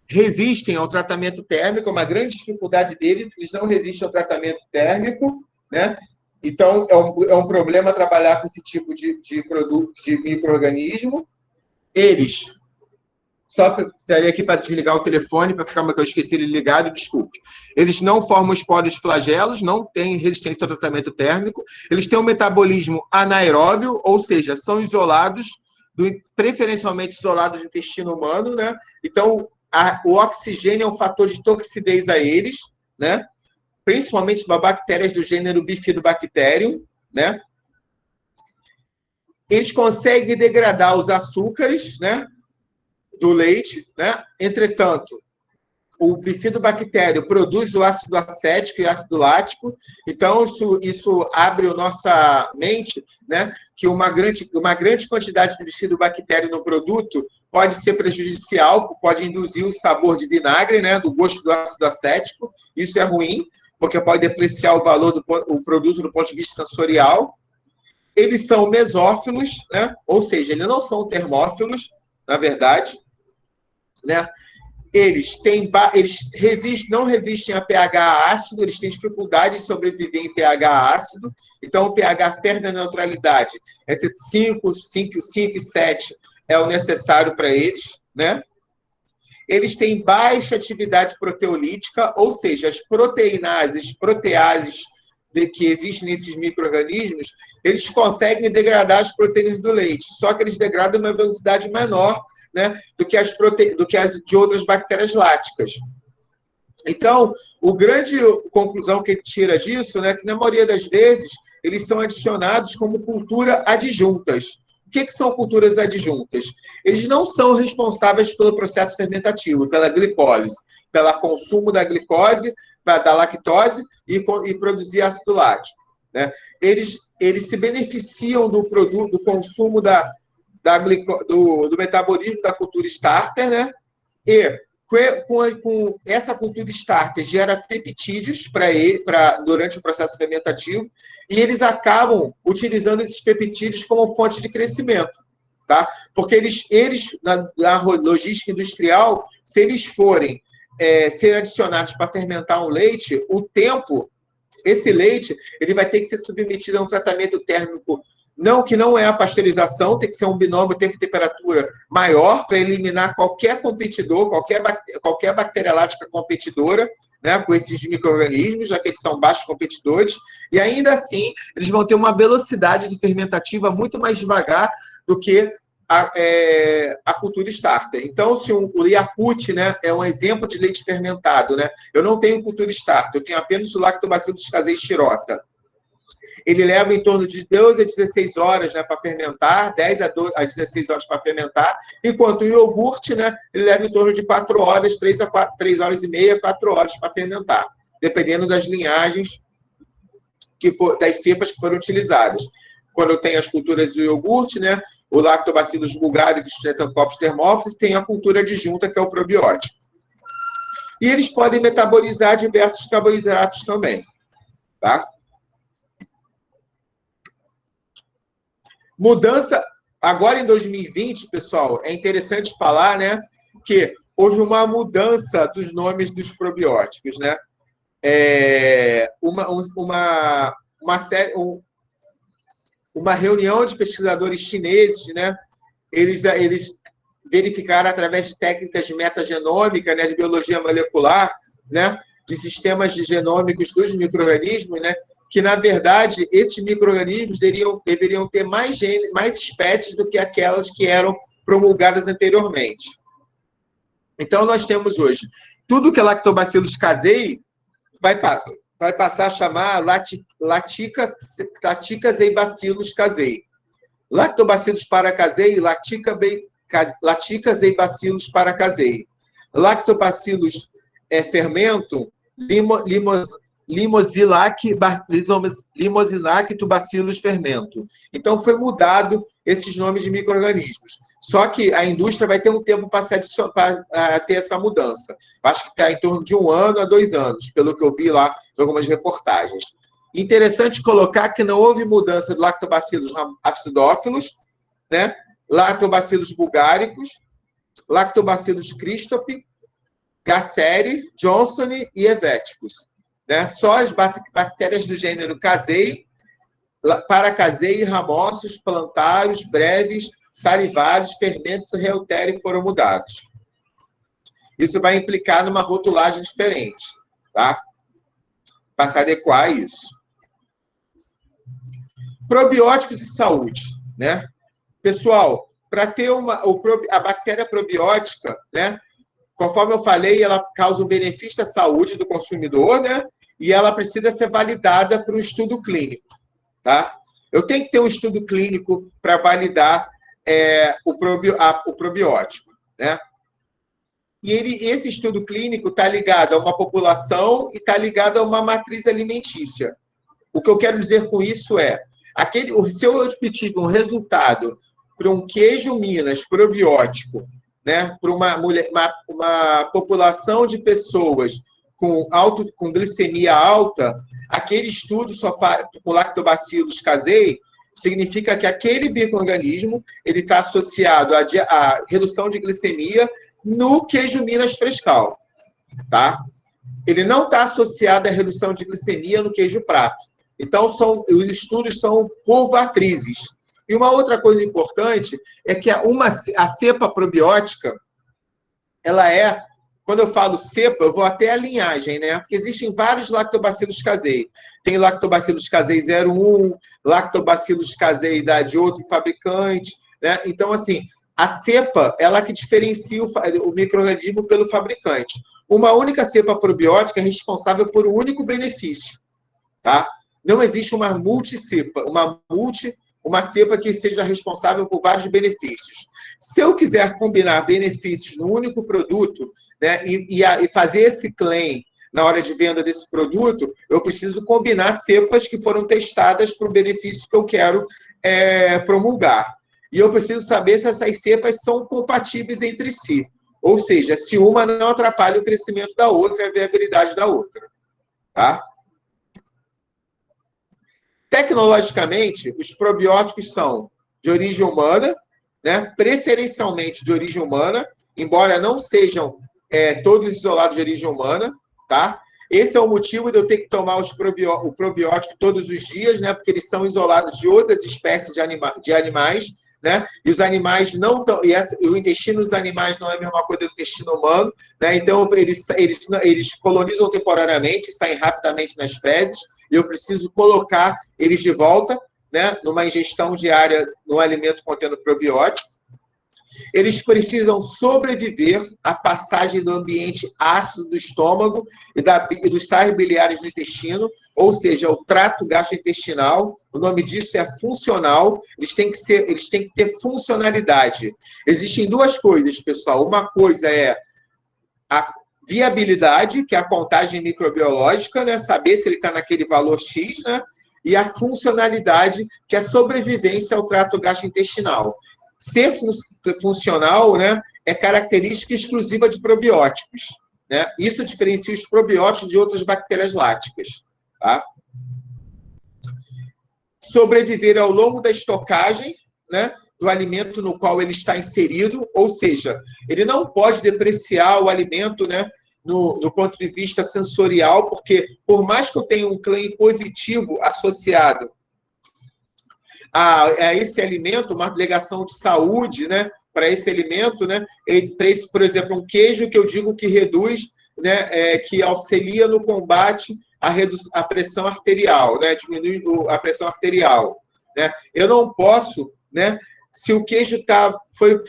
resistem ao tratamento térmico, é uma grande dificuldade deles, eles não resistem ao tratamento térmico, né? Então, é um problema trabalhar com esse tipo de produto, de micro-organismo. Eles, só estaria aqui para desligar o telefone, para ficar que eu esqueci ele ligado, desculpe. Eles não formam esporos e flagelos, não têm resistência ao tratamento térmico. Eles têm um metabolismo anaeróbio, ou seja, são isolados, preferencialmente isolados do intestino humano, né? Então, o oxigênio é um fator de toxidez a eles, né? Principalmente para bactérias do gênero Bifidobacterium, né? eles conseguem degradar os açúcares, né, do leite, né? Entretanto, o bifidobactério produz o ácido acético e ácido lático, então isso abre a nossa mente, né, que uma grande quantidade de bifidobactério no produto pode ser prejudicial, pode induzir o sabor de vinagre, né, do gosto do ácido acético, isso é ruim, porque pode depreciar o valor do produto do ponto de vista sensorial. Eles são mesófilos, né, ou seja, eles não são termófilos, na verdade, né? Eles não resistem a pH ácido, eles têm dificuldade de sobreviver em pH ácido, então o pH perde a neutralidade. Entre 5 e 7 é o necessário para eles, né? Eles têm baixa atividade proteolítica, ou seja, as proteases que existem nesses micro-organismos, eles conseguem degradar as proteínas do leite, só que eles degradam em uma velocidade menor, né, do que as de outras bactérias láticas. Então, a grande conclusão que ele tira disso, né, que na maioria das vezes eles são adicionados como cultura adjuntas. O que são culturas adjuntas? Eles não são responsáveis pelo processo fermentativo, pela glicólise, pelo consumo da glicose, da lactose e produzir ácido lático, né? Eles se beneficiam do consumo do metabolismo da cultura starter, né? E com essa cultura starter gera peptídeos durante o processo fermentativo, e eles acabam utilizando esses peptídeos como fonte de crescimento, tá? Porque eles na logística industrial, se eles forem ser adicionados para fermentar um leite, esse leite ele vai ter que ser submetido a um tratamento térmico, que não é a pasteurização, tem que ser um binômio tempo e temperatura maior para eliminar qualquer competidor, qualquer bactéria lática competidora, né, com esses micro-organismos, já que eles são baixos competidores, e ainda assim eles vão ter uma velocidade de fermentativa muito mais devagar do que a cultura starter. Então, se o Yakult, né, é um exemplo de leite fermentado, né, eu não tenho cultura starter, eu tenho apenas o Lactobacillus casei shirota. Ele leva em torno de 12 a 16 horas, né, para fermentar, 10 a 16 horas para fermentar, enquanto o iogurte, né, ele leva em torno de 4 horas, 3 horas e meia, 4 horas para fermentar, dependendo das linhagens das cepas que foram utilizadas. Quando eu tenho as culturas do iogurte, né, o Lactobacillus bulgaricus, Streptococcus thermophilus, tem a cultura adjunta, que é o probiótico. E eles podem metabolizar diversos carboidratos também, tá? Mudança, agora em 2020, pessoal, é interessante falar, né, que houve uma mudança dos nomes dos probióticos, né? Uma reunião de pesquisadores chineses, né? Eles verificaram através de técnicas de metagenômica, né, de biologia molecular, né, de sistemas genômicos dos micro-organismos, né, que, na verdade, esses micro-organismos deveriam ter mais espécies do que aquelas que eram promulgadas anteriormente. Então, nós temos hoje tudo que é Lactobacillus casei vai passar a chamar Lacticazei-Bacillus casei. Lactobacillus paracasei, Lacticazei-Bacillus paracasei. Lactobacillus fermento, Limosilactobacillus fermento. Então, foi mudado esses nomes de micro-organismos. Só que a indústria vai ter um tempo para ter essa mudança. Acho que está em torno de 1 ano a 2 anos, pelo que eu vi lá em algumas reportagens. Interessante colocar que não houve mudança do Lactobacillus acidófilos, né? Lactobacillus bulgaricus, Lactobacillus christopi, Gasseri, Johnsoni e Helveticus. Né? Só as bactérias do gênero Casei, Paracasei, Ramossus, Plantários, Brevis, Salivários, Fermentos e Reuteri foram mudados. Isso vai implicar numa rotulagem diferente, tá? Para se adequar a isso. Probióticos e saúde, né? Pessoal, para ter a bactéria probiótica, né? Conforme eu falei, ela causa um benefício à saúde do consumidor, né? E ela precisa ser validada para um estudo clínico, tá? Eu tenho que ter um estudo clínico para validar o probiótico, né? E esse estudo clínico está ligado a uma população e está ligado a uma matriz alimentícia. O que eu quero dizer com isso é, se eu obtive um resultado para um queijo Minas probiótico, né, para uma população de pessoas com glicemia alta, aquele estudo com lactobacillus casei significa que aquele micro-organismo está associado à redução de glicemia no queijo Minas frescal, tá? Ele não está associado à redução de glicemia no queijo prato. Então, os estudos são por matrizes. E uma outra coisa importante é que a cepa probiótica, ela é, quando eu falo cepa, eu vou até a linhagem, né? Porque existem vários lactobacillus casei. Tem lactobacillus casei 01, lactobacillus casei de outro fabricante, né? Então, assim, a cepa, ela que diferencia o micro-organismo pelo fabricante. Uma única cepa probiótica é responsável por um único benefício, tá? Não existe uma multicepa, uma cepa que seja responsável por vários benefícios. Se eu quiser combinar benefícios no único produto, né, e fazer esse claim na hora de venda desse produto, eu preciso combinar cepas que foram testadas para o benefício que eu quero promulgar. E eu preciso saber se essas cepas são compatíveis entre si. Ou seja, se uma não atrapalha o crescimento da outra e a viabilidade da outra. Tá? Tecnologicamente, os probióticos são de origem humana, né? Preferencialmente de origem humana, embora não sejam todos isolados de origem humana. Tá? Esse é o motivo de eu ter que tomar o probiótico todos os dias, né? Porque eles são isolados de outras espécies de animais. Né? E os animais não estão. O intestino dos animais não é a mesma coisa do intestino humano, né? Então eles colonizam temporariamente, saem rapidamente nas fezes, e eu preciso colocar eles de volta, né? Numa ingestão diária no alimento contendo probiótico. Eles precisam sobreviver à passagem do ambiente ácido do estômago e dos sais biliares no intestino, ou seja, o trato gastrointestinal. O nome disso é funcional. Eles têm que ter funcionalidade. Existem duas coisas, pessoal. Uma coisa é a viabilidade, que é a contagem microbiológica, né? Saber se ele está naquele valor X, né? E a funcionalidade, que é a sobrevivência ao trato gastrointestinal. Ser funcional, né, é característica exclusiva de probióticos, né? Isso diferencia os probióticos de outras bactérias láticas. Tá? Sobreviver ao longo da estocagem, né, do alimento no qual ele está inserido, ou seja, ele não pode depreciar o alimento, né, do ponto de vista sensorial, porque por mais que eu tenha um claim positivo associado a esse alimento, uma alegação de saúde, né, para esse alimento, né, por exemplo, um queijo que eu digo que reduz, né, que auxilia no combate à pressão arterial, né, diminui a pressão arterial. Né? Eu não posso, né, se o queijo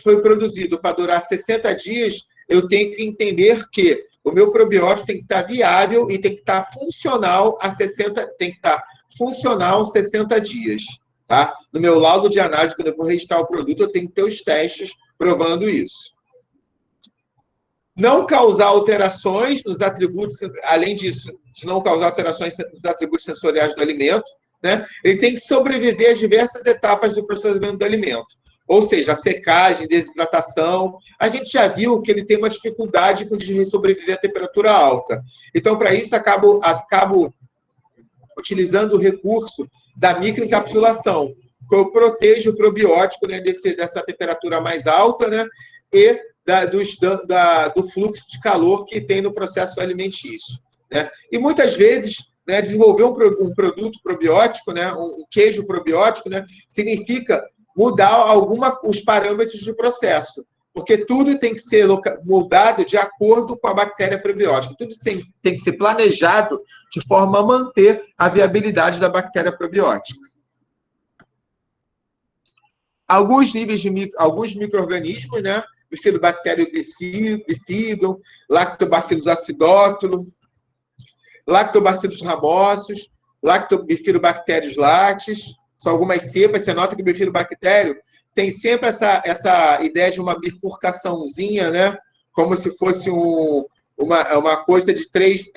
foi produzido para durar 60 dias, eu tenho que entender que o meu probiótico tem que estar viável e tem que estar funcional tem que estar funcional 60 dias. Tá? No meu laudo de análise, quando eu for registrar o produto, eu tenho que ter os testes provando isso. Não causar alterações nos atributos, além disso, de não causar alterações nos atributos sensoriais do alimento, né? Ele tem que sobreviver às diversas etapas do processamento do alimento. Ou seja, a secagem, desidratação. A gente já viu que ele tem uma dificuldade de sobreviver à temperatura alta. Então, para isso, acabo utilizando o recurso da microencapsulação, que eu protejo o probiótico, né, dessa temperatura mais alta, né, e do fluxo de calor que tem no processo alimentício. Né? E muitas vezes, né, desenvolver um produto probiótico, né, um queijo probiótico, né, significa mudar os parâmetros do processo, porque tudo tem que ser moldado de acordo com a bactéria probiótica. Tudo tem que ser planejado de forma a manter a viabilidade da bactéria probiótica. Alguns micro-organismos, né? Bifidobacterium bifidum, Lactobacillus acidófilo, Lactobacillus ramosus, Bifidobacterius lattes, são algumas cepas, você nota que o bifidobactério tem sempre essa ideia de uma bifurcaçãozinha, né? Como se fosse uma coisa de três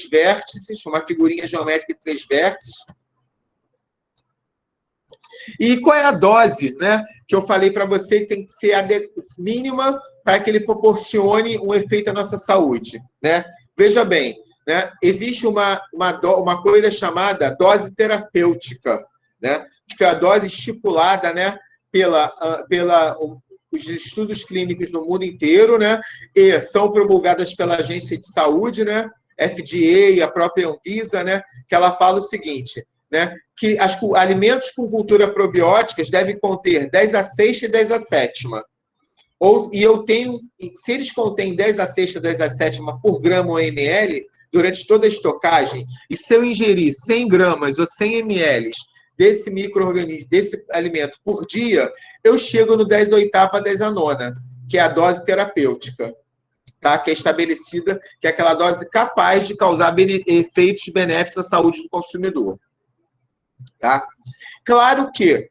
vértices, uma figurinha geométrica de 3 vértices. E qual é a dose, né? Que eu falei para você que tem que ser a mínima para que ele proporcione um efeito à nossa saúde, né? Veja bem, né? Existe uma coisa chamada dose terapêutica, né? Que foi a dose estipulada, né? Os estudos clínicos no mundo inteiro, né? E são promulgadas pela Agência de Saúde, né? FDA e a própria Anvisa, né? Que ela fala o seguinte, né? Que alimentos com cultura probióticas devem conter 10/6 e 10/7. Se eles contêm 10/6, 10/7 por grama ou ml, durante toda a estocagem, e se eu ingerir 100 gramas ou 100 ml desse micro-organismo, desse alimento por dia, eu chego no 10/8, 10/9, que é a dose terapêutica, tá? Que é estabelecida, que é aquela dose capaz de causar efeitos benéficos à saúde do consumidor. Tá? Claro que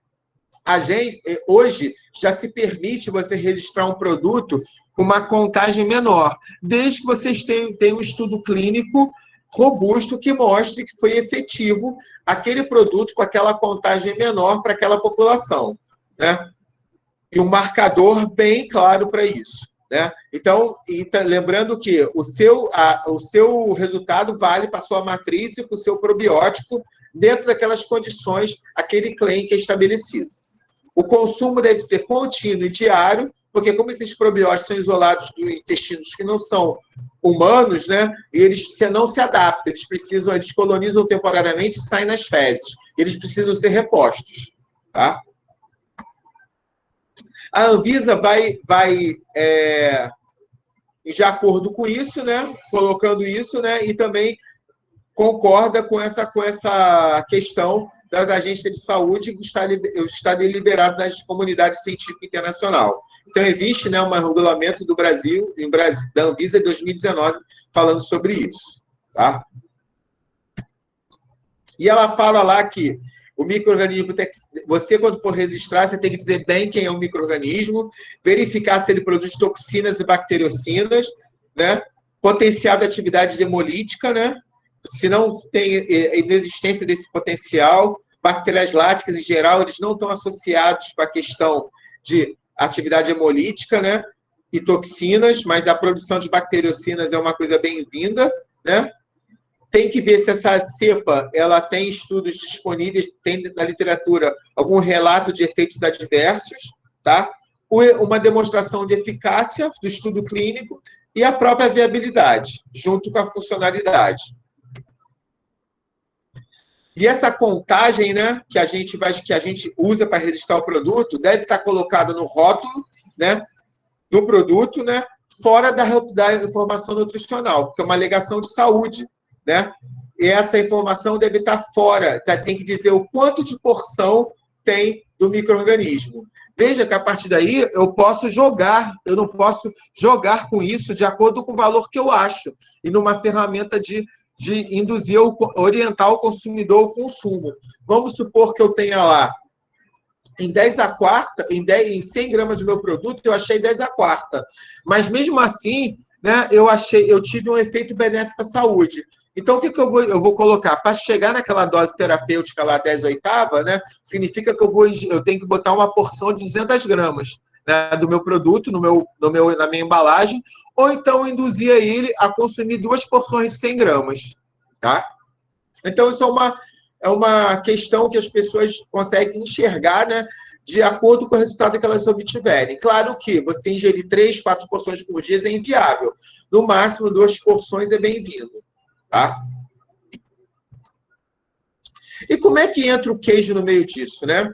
hoje já se permite você registrar um produto com uma contagem menor, desde que vocês tenham um estudo clínico robusto que mostre que foi efetivo aquele produto com aquela contagem menor para aquela população, né? E um marcador bem claro para isso, né? Então, lembrando que o seu resultado vale para a sua matriz e para o seu probiótico dentro daquelas condições, aquele claim que é estabelecido. O consumo deve ser contínuo e diário, porque como esses probióticos são isolados dos intestinos que não são humanos, né, eles não se adaptam, eles colonizam temporariamente e saem nas fezes. Eles precisam ser repostos. Tá? A Anvisa vai de acordo com isso, né, colocando isso, né, e também concorda com essa questão das agências de saúde que está deliberado nas comunidades científicas internacionais. Então, existe, né, um regulamento do Brasil, da Anvisa de 2019, falando sobre isso. Tá? E ela fala lá que o micro-organismo, você, quando for registrar, você tem que dizer bem quem é o micro-organismo, verificar se ele produz toxinas e bacteriocinas, né, potencial de atividade hemolítica, né, se não tem inexistência desse potencial, bactérias láticas, em geral, eles não estão associados com a questão de atividade hemolítica, né, e toxinas, mas a produção de bacteriocinas é uma coisa bem-vinda, né? Tem que ver se essa cepa ela tem estudos disponíveis, tem na literatura algum relato de efeitos adversos, tá? Uma demonstração de eficácia do estudo clínico e a própria viabilidade, junto com a funcionalidade. E essa contagem, né, que a gente usa para registrar o produto deve estar colocada no rótulo, né, do produto, né, fora da informação nutricional, porque é uma alegação de saúde, né? E essa informação deve estar fora, tem que dizer o quanto de porção tem do micro-organismo. Veja que a partir daí eu posso jogar, eu não posso jogar com isso de acordo com o valor que eu acho, e numa ferramenta de induzir, orientar o consumidor ao consumo. Vamos supor que eu tenha lá em 10/4, em 100 gramas do meu produto, eu achei 10/4. Mas mesmo assim, né, eu tive um efeito benéfico à saúde. Então, o que eu vou colocar? Para chegar naquela dose terapêutica lá, 10/8, né, significa que eu tenho que botar uma porção de 200 gramas, né, do meu produto, na minha embalagem, ou então induzir ele a consumir 2 porções de 100 gramas. Tá? Então, isso é uma questão que as pessoas conseguem enxergar, né, de acordo com o resultado que elas obtiverem. Claro que você ingerir 3, 4 porções por dia é inviável. No máximo, 2 porções é bem-vindo. Tá? E como é que entra o queijo no meio disso, né?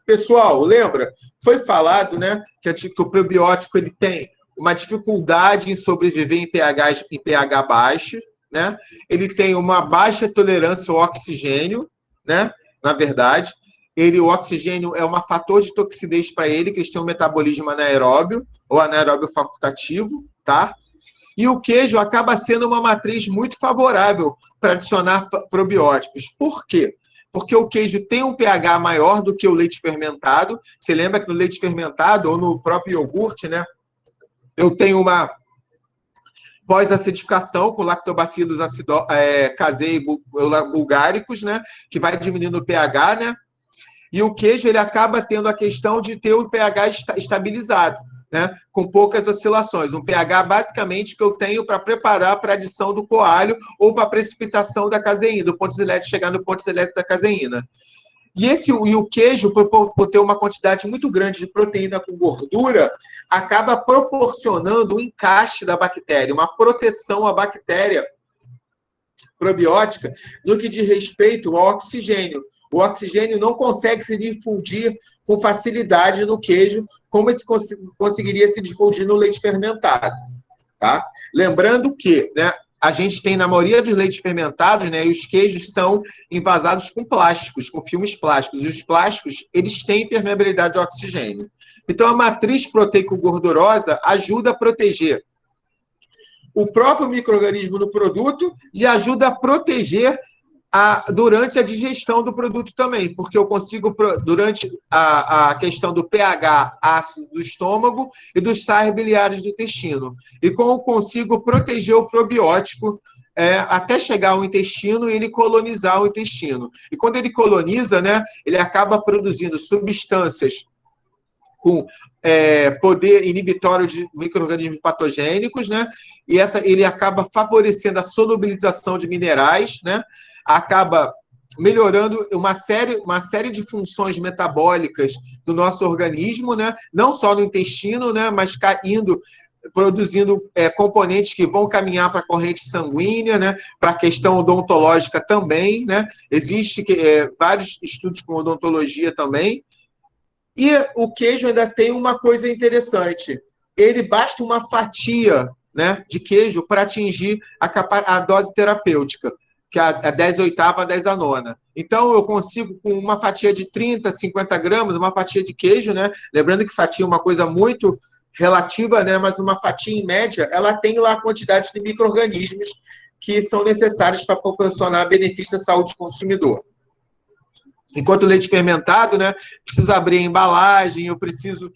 Pessoal, lembra? Foi falado, né, que o probiótico ele tem uma dificuldade em sobreviver em pH baixo, né? Ele tem uma baixa tolerância ao oxigênio, né? Na verdade, o oxigênio é um fator de toxidez para ele, que eles têm um metabolismo anaeróbio ou anaeróbio facultativo, tá? E o queijo acaba sendo uma matriz muito favorável para adicionar probióticos. Por quê? porque o queijo tem um pH maior do que o leite fermentado. Você lembra que no leite fermentado, ou no próprio iogurte, né, eu tenho uma pós-acidificação com lactobacillus casei bulgaricus, né, que vai diminuindo o pH, né? E o queijo ele acaba tendo a questão de ter o pH estabilizado, né, com poucas oscilações. Um pH, basicamente, que eu tenho para preparar para a adição do coalho ou para a precipitação da caseína, do ponto elétrico chegar no ponto elétrico da caseína. E o queijo, por ter uma quantidade muito grande de proteína com gordura, acaba proporcionando um encaixe da bactéria, uma proteção à bactéria probiótica no que diz respeito ao oxigênio. O oxigênio não consegue se difundir com facilidade no queijo, como se conseguiria se difundir no leite fermentado. Tá? Lembrando que, né, a gente tem, na maioria dos leites fermentados, né, os queijos são envasados com plásticos, com filmes plásticos. E os plásticos, eles têm permeabilidade ao oxigênio. Então, a matriz proteico-gordurosa ajuda a proteger o próprio micro-organismo no produto e ajuda a proteger durante a digestão do produto também, porque eu consigo, durante a questão do pH ácido do estômago e dos sais biliares do intestino. E como eu consigo proteger o probiótico até chegar ao intestino e ele colonizar o intestino. E quando ele coloniza, né, ele acaba produzindo substâncias com poder inibitório de micro-organismos patogênicos, né? E ele acaba favorecendo a solubilização de minerais, né? Acaba melhorando uma série de funções metabólicas do nosso organismo, né? Não só no intestino, né? Mas produzindo componentes que vão caminhar para a corrente sanguínea, né? Para a questão odontológica também, né? Existem vários estudos com odontologia também. E o queijo ainda tem uma coisa interessante. Ele basta uma fatia, né, de queijo para atingir a dose terapêutica, que é a 10/8, a 10/9. Então, eu consigo, com uma fatia de 30, 50 gramas, uma fatia de queijo, né? Lembrando que fatia é uma coisa muito relativa, né? Mas uma fatia, em média, ela tem lá a quantidade de micro-organismos que são necessários para proporcionar benefício à saúde do consumidor. Enquanto o leite fermentado, né, preciso abrir a embalagem, eu preciso...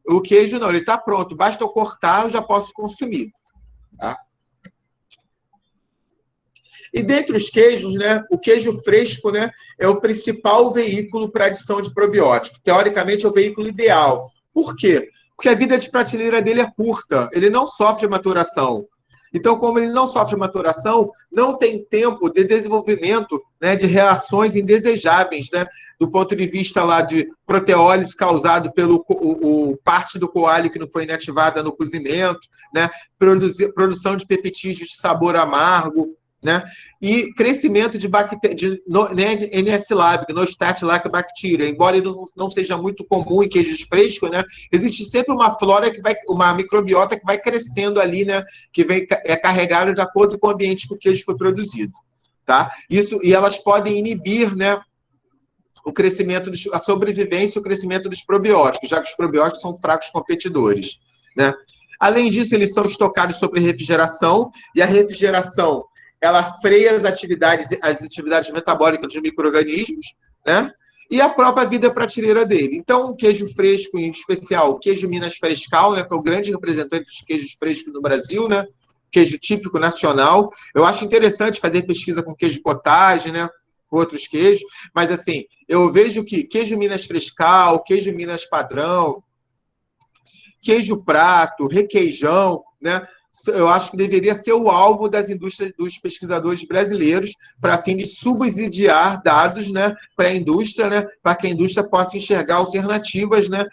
o queijo não, ele está pronto. Basta eu cortar, eu já posso consumir. Tá? E dentre os queijos, né, o queijo fresco, né, é o principal veículo para adição de probiótico. Teoricamente, é o veículo ideal. Por quê? Porque a vida de prateleira dele é curta. Ele não sofre maturação. Então, como ele não sofre maturação, não tem tempo de desenvolvimento, né, de reações indesejáveis, né, do ponto de vista lá de proteólise causado pelo parte do coalho que não foi inativada no cozimento, né, produção de peptídeos de sabor amargo, né, e crescimento de N-Acilabacteria, embora ele não seja muito comum em queijos frescos, né, existe sempre uma flora uma microbiota que vai crescendo ali, né, que é carregada de acordo com o ambiente que o queijo foi produzido, tá? E elas podem inibir, né, o crescimento, a sobrevivência e o crescimento dos probióticos, já que os probióticos são fracos competidores, né? Além disso, eles são estocados sobre refrigeração, e a refrigeração ela freia as atividades metabólicas dos micro-organismos, né? E a própria vida prateleira dele. Então, o queijo fresco, em especial, o queijo Minas Frescal, né, que é o grande representante dos queijos frescos no Brasil, né? Queijo típico nacional. Eu acho interessante fazer pesquisa com queijo cottage, né? Com outros queijos, mas assim, eu vejo que queijo Minas Frescal, queijo Minas Padrão, queijo prato, requeijão, né? Eu acho que deveria ser o alvo das indústrias, dos pesquisadores brasileiros, para fim de subsidiar dados, né, para a indústria, né, para que a indústria possa enxergar alternativas, né,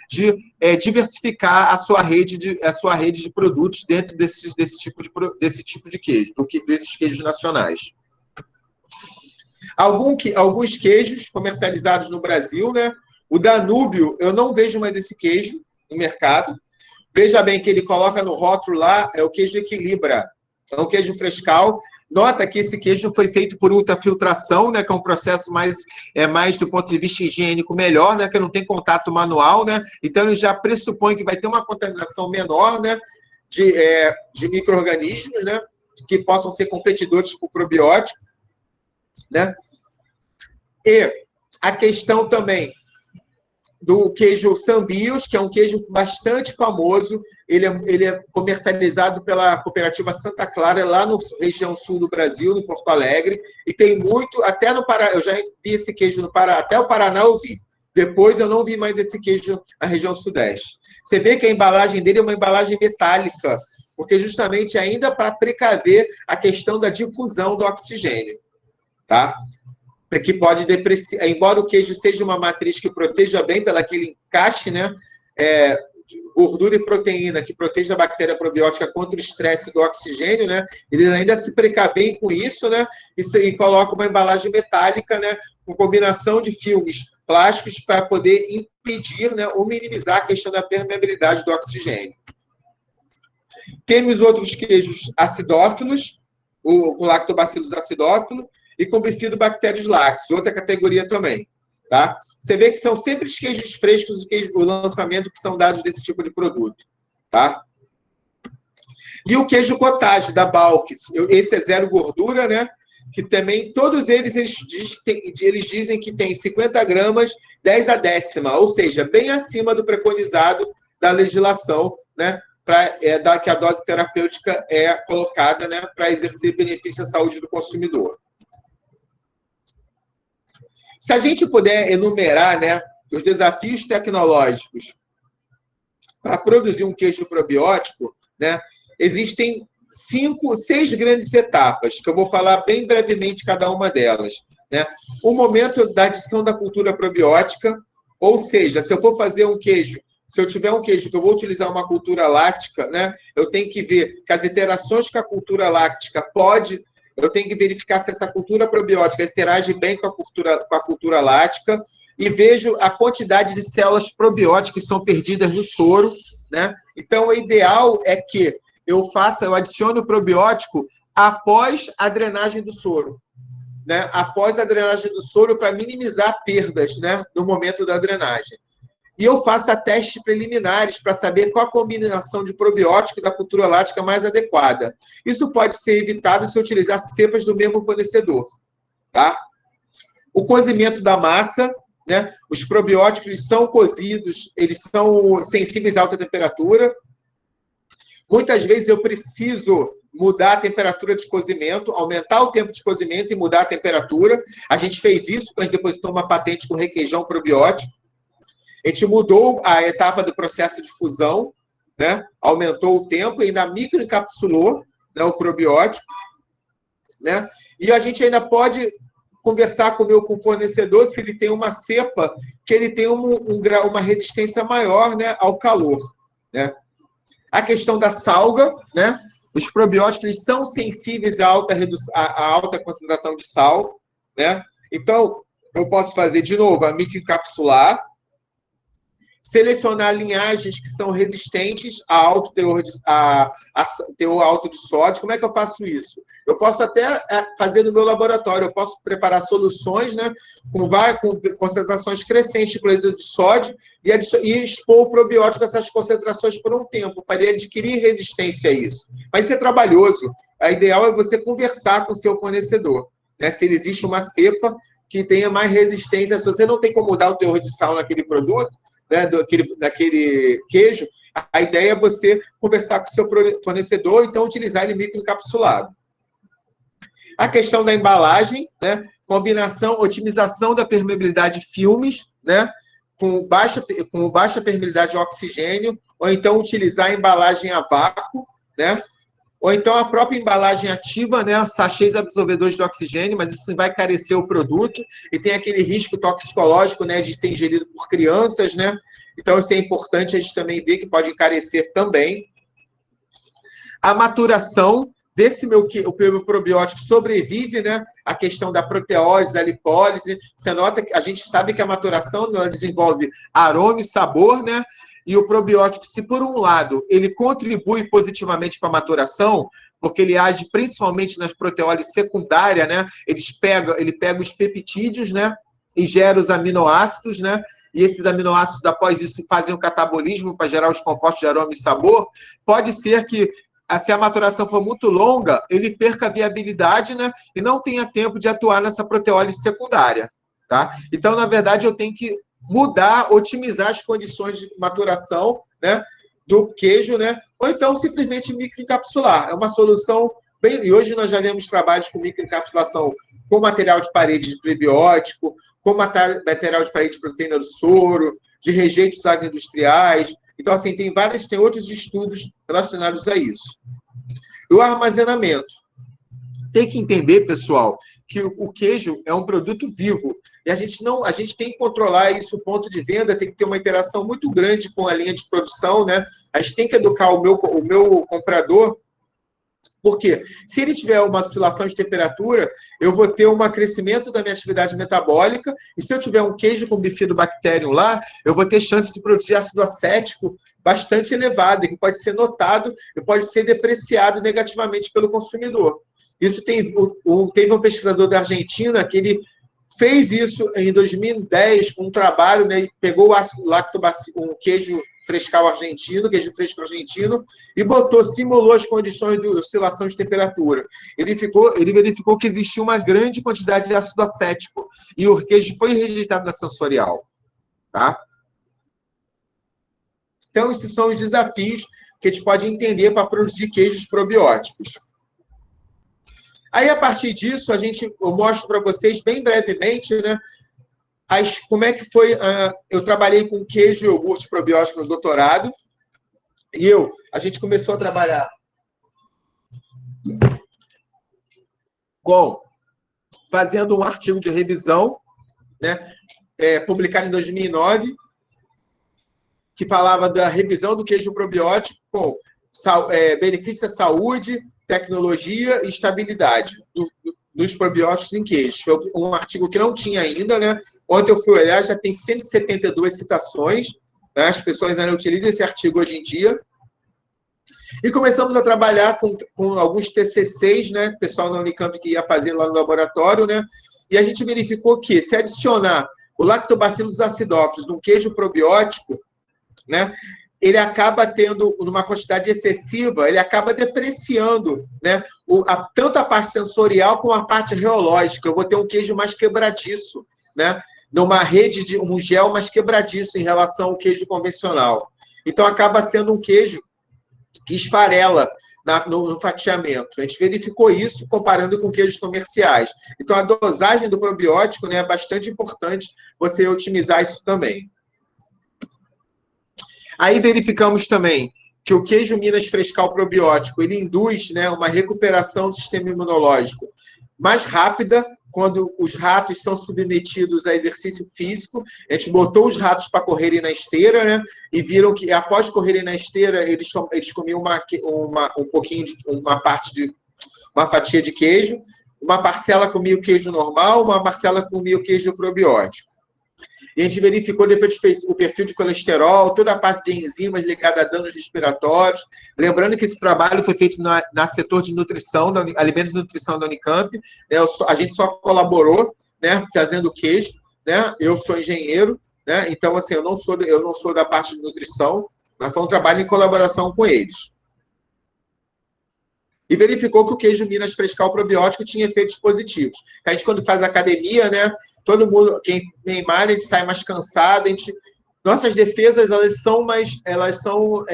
de diversificar a sua rede de produtos dentro desse tipo de queijo, desses queijos nacionais. Alguns queijos comercializados no Brasil, né, o Danúbio, eu não vejo mais esse queijo no mercado. Veja bem que ele coloca no rótulo lá, é o queijo Equilibra, é um queijo frescal. Nota que esse queijo foi feito por ultrafiltração, né, que é um processo mais do ponto de vista higiênico melhor, né, que não tem contato manual, né, então ele já pressupõe que vai ter uma contaminação menor, né, de micro-organismos, né, que possam ser competidores para o probiótico, né. E a questão também do queijo Sambios, que é um queijo bastante famoso. Ele é comercializado pela cooperativa Santa Clara, lá na região sul do Brasil, no Porto Alegre, e tem muito, até no Pará, eu já vi esse queijo no Pará, até o Paraná eu vi. Depois eu não vi mais esse queijo na região sudeste. Você vê que a embalagem dele é uma embalagem metálica, porque justamente ainda para precaver a questão da difusão do oxigênio, tá? Que pode depreciar, embora o queijo seja uma matriz que proteja bem pelo aquele encaixe, né? Gordura e proteína que protege a bactéria probiótica contra o estresse do oxigênio, né? Eles ainda se precavem com isso, né? E colocam uma embalagem metálica, né? Com combinação de filmes plásticos para poder impedir, né? Ou minimizar a questão da permeabilidade do oxigênio. Temos outros queijos acidófilos, o lactobacillus acidófilo, e com bifidobacterius lactis, outra categoria também. Tá? Você vê que são sempre os queijos frescos o lançamento que são dados desse tipo de produto. Tá? E o queijo cottage da Balkis, esse é zero gordura, né? Que também, todos eles dizem que tem 50 gramas, 10 a décima, ou seja, bem acima do preconizado da legislação, né? Que a dose terapêutica é colocada, né? Para exercer benefício à saúde do consumidor. Se a gente puder enumerar, né, os desafios tecnológicos para produzir um queijo probiótico, né, existem 6 grandes etapas, que eu vou falar bem brevemente cada uma delas. Né? O momento da adição da cultura probiótica, ou seja, se eu for fazer um queijo, se eu tiver um queijo que eu vou utilizar uma cultura láctica, né, eu tenho que ver que as interações que a cultura láctica pode... Eu tenho que verificar se essa cultura probiótica interage bem com a cultura láctica e vejo a quantidade de células probióticas que são perdidas no soro, né? Então, o ideal é que eu adicione o probiótico após a drenagem do soro, né? Após a drenagem do soro para minimizar perdas, né? No momento da drenagem. E eu faço testes preliminares para saber qual a combinação de probiótico da cultura láctica mais adequada. Isso pode ser evitado se eu utilizar cepas do mesmo fornecedor. Tá? O cozimento da massa, né? Os probióticos eles são cozidos, eles são sensíveis a alta temperatura. Muitas vezes eu preciso mudar a temperatura de cozimento, aumentar o tempo de cozimento e mudar a temperatura. A gente fez isso, a gente depositou uma patente com requeijão probiótico. A gente mudou a etapa do processo de fusão, né? Aumentou o tempo e ainda microencapsulou, né, o probiótico. Né? E a gente ainda pode conversar com o fornecedor se ele tem uma cepa que ele tem uma resistência maior, né, ao calor. Né? A questão da salga, né? Os probióticos eles são sensíveis à alta concentração de sal. Né? Então, eu posso fazer, de novo, a microencapsular, selecionar linhagens que são resistentes a alto teor alto de sódio. Como é que eu faço isso? Eu posso até fazer no meu laboratório, eu posso preparar soluções, né, com concentrações crescentes de cloreto de sódio e expor o probiótico a essas concentrações por um tempo, para ele adquirir resistência a isso. Vai ser trabalhoso. O ideal é você conversar com o seu fornecedor, né, se existe uma cepa que tenha mais resistência. Se você não tem como mudar o teor de sal naquele produto, né, daquele queijo, a ideia é você conversar com o seu fornecedor, então utilizar ele microencapsulado. A questão da embalagem, né, otimização da permeabilidade de filmes, né, com baixa permeabilidade de oxigênio, ou então utilizar a embalagem a vácuo, né, ou então a própria embalagem ativa, né, sachês absorvedores de oxigênio, mas isso vai encarecer o produto e tem aquele risco toxicológico, né, de ser ingerido por crianças, né? Então isso é importante a gente também ver que pode encarecer também. A maturação, ver se o meu probiótico sobrevive, né? A questão da proteólise, a lipólise. Você nota que a gente sabe que a maturação ela desenvolve aroma e sabor, né? E o probiótico, se por um lado ele contribui positivamente para a maturação, porque ele age principalmente nas proteólises secundárias, né? Ele pega os peptídeos, né? E gera os aminoácidos, né? E esses aminoácidos, após isso, fazem o catabolismo para gerar os compostos de aroma e sabor. Pode ser que, se a maturação for muito longa, ele perca a viabilidade, né? E não tenha tempo de atuar nessa proteólise secundária. tá? Então, na verdade, eu tenho que mudar, otimizar as condições de maturação, né, do queijo, né? Ou então simplesmente microencapsular. É uma solução bem... E hoje nós já vemos trabalhos com microencapsulação com material de parede de prebiótico, com material de parede de proteína do soro, de rejeitos agroindustriais. Então, assim, tem outros estudos relacionados a isso. E o armazenamento. Tem que entender, pessoal, que o queijo é um produto vivo. E a gente tem que controlar isso, o ponto de venda, tem que ter uma interação muito grande com a linha de produção, né? A gente tem que educar o meu comprador, porque se ele tiver uma oscilação de temperatura, eu vou ter um crescimento da minha atividade metabólica, e se eu tiver um queijo com bifidobacterium lá, eu vou ter chance de produzir ácido acético bastante elevado, que pode ser notado e pode ser depreciado negativamente pelo consumidor. Isso teve um pesquisador da Argentina que ele fez isso em 2010 com um trabalho, né? Pegou um queijo fresco argentino, e simulou as condições de oscilação de temperatura. Ele verificou que existia uma grande quantidade de ácido acético e o queijo foi rejeitado na sensorial, tá? Então, esses são os desafios que a gente pode entender para produzir queijos probióticos. Aí, a partir disso, eu mostro para vocês, bem brevemente, né, como é que foi... eu trabalhei com queijo e iogurte probiótico no doutorado, e a gente começou a trabalhar fazendo um artigo de revisão, né, publicado em 2009, que falava da revisão do queijo probiótico com benefícios à saúde, tecnologia e estabilidade dos probióticos em queijos. Foi um artigo que não tinha ainda, né? Ontem eu fui olhar, já tem 172 citações, né? As pessoas ainda utilizam esse artigo hoje em dia. E começamos a trabalhar com alguns TCCs, né? O pessoal da Unicamp que ia fazer lá no laboratório, né? E a gente verificou que, se adicionar o Lactobacillus acidophilus num queijo probiótico, né, ele acaba tendo, numa quantidade excessiva, ele acaba depreciando, né, tanto a parte sensorial como a parte reológica. Eu vou ter um queijo mais quebradiço, né, numa rede de um gel mais quebradiço em relação ao queijo convencional. Então, acaba sendo um queijo que esfarela no fatiamento. A gente verificou isso comparando com queijos comerciais. Então, a dosagem do probiótico, né, é bastante importante você otimizar isso também. Aí verificamos também que o queijo Minas Frescal probiótico, ele induz, né, uma recuperação do sistema imunológico mais rápida quando os ratos são submetidos a exercício físico. A gente botou os ratos para correrem na esteira, né, e viram que, após correrem na esteira, eles comiam uma fatia de queijo, uma parcela comia o queijo normal, uma parcela comia o queijo probiótico. E a gente verificou, depois fez o perfil de colesterol, toda a parte de enzimas ligada a danos respiratórios. Lembrando que esse trabalho foi feito na setor de nutrição, alimentos e nutrição da Unicamp. Né? A gente só colaborou, né, fazendo queijo. Né? Eu sou engenheiro, né? Então, assim, eu não sou da parte de nutrição, mas foi um trabalho em colaboração com eles. E verificou que o queijo Minas Frescal probiótico tinha efeitos positivos. A gente, quando faz academia, né, todo mundo, quem tem malha, a gente sai mais cansado, nossas defesas, elas são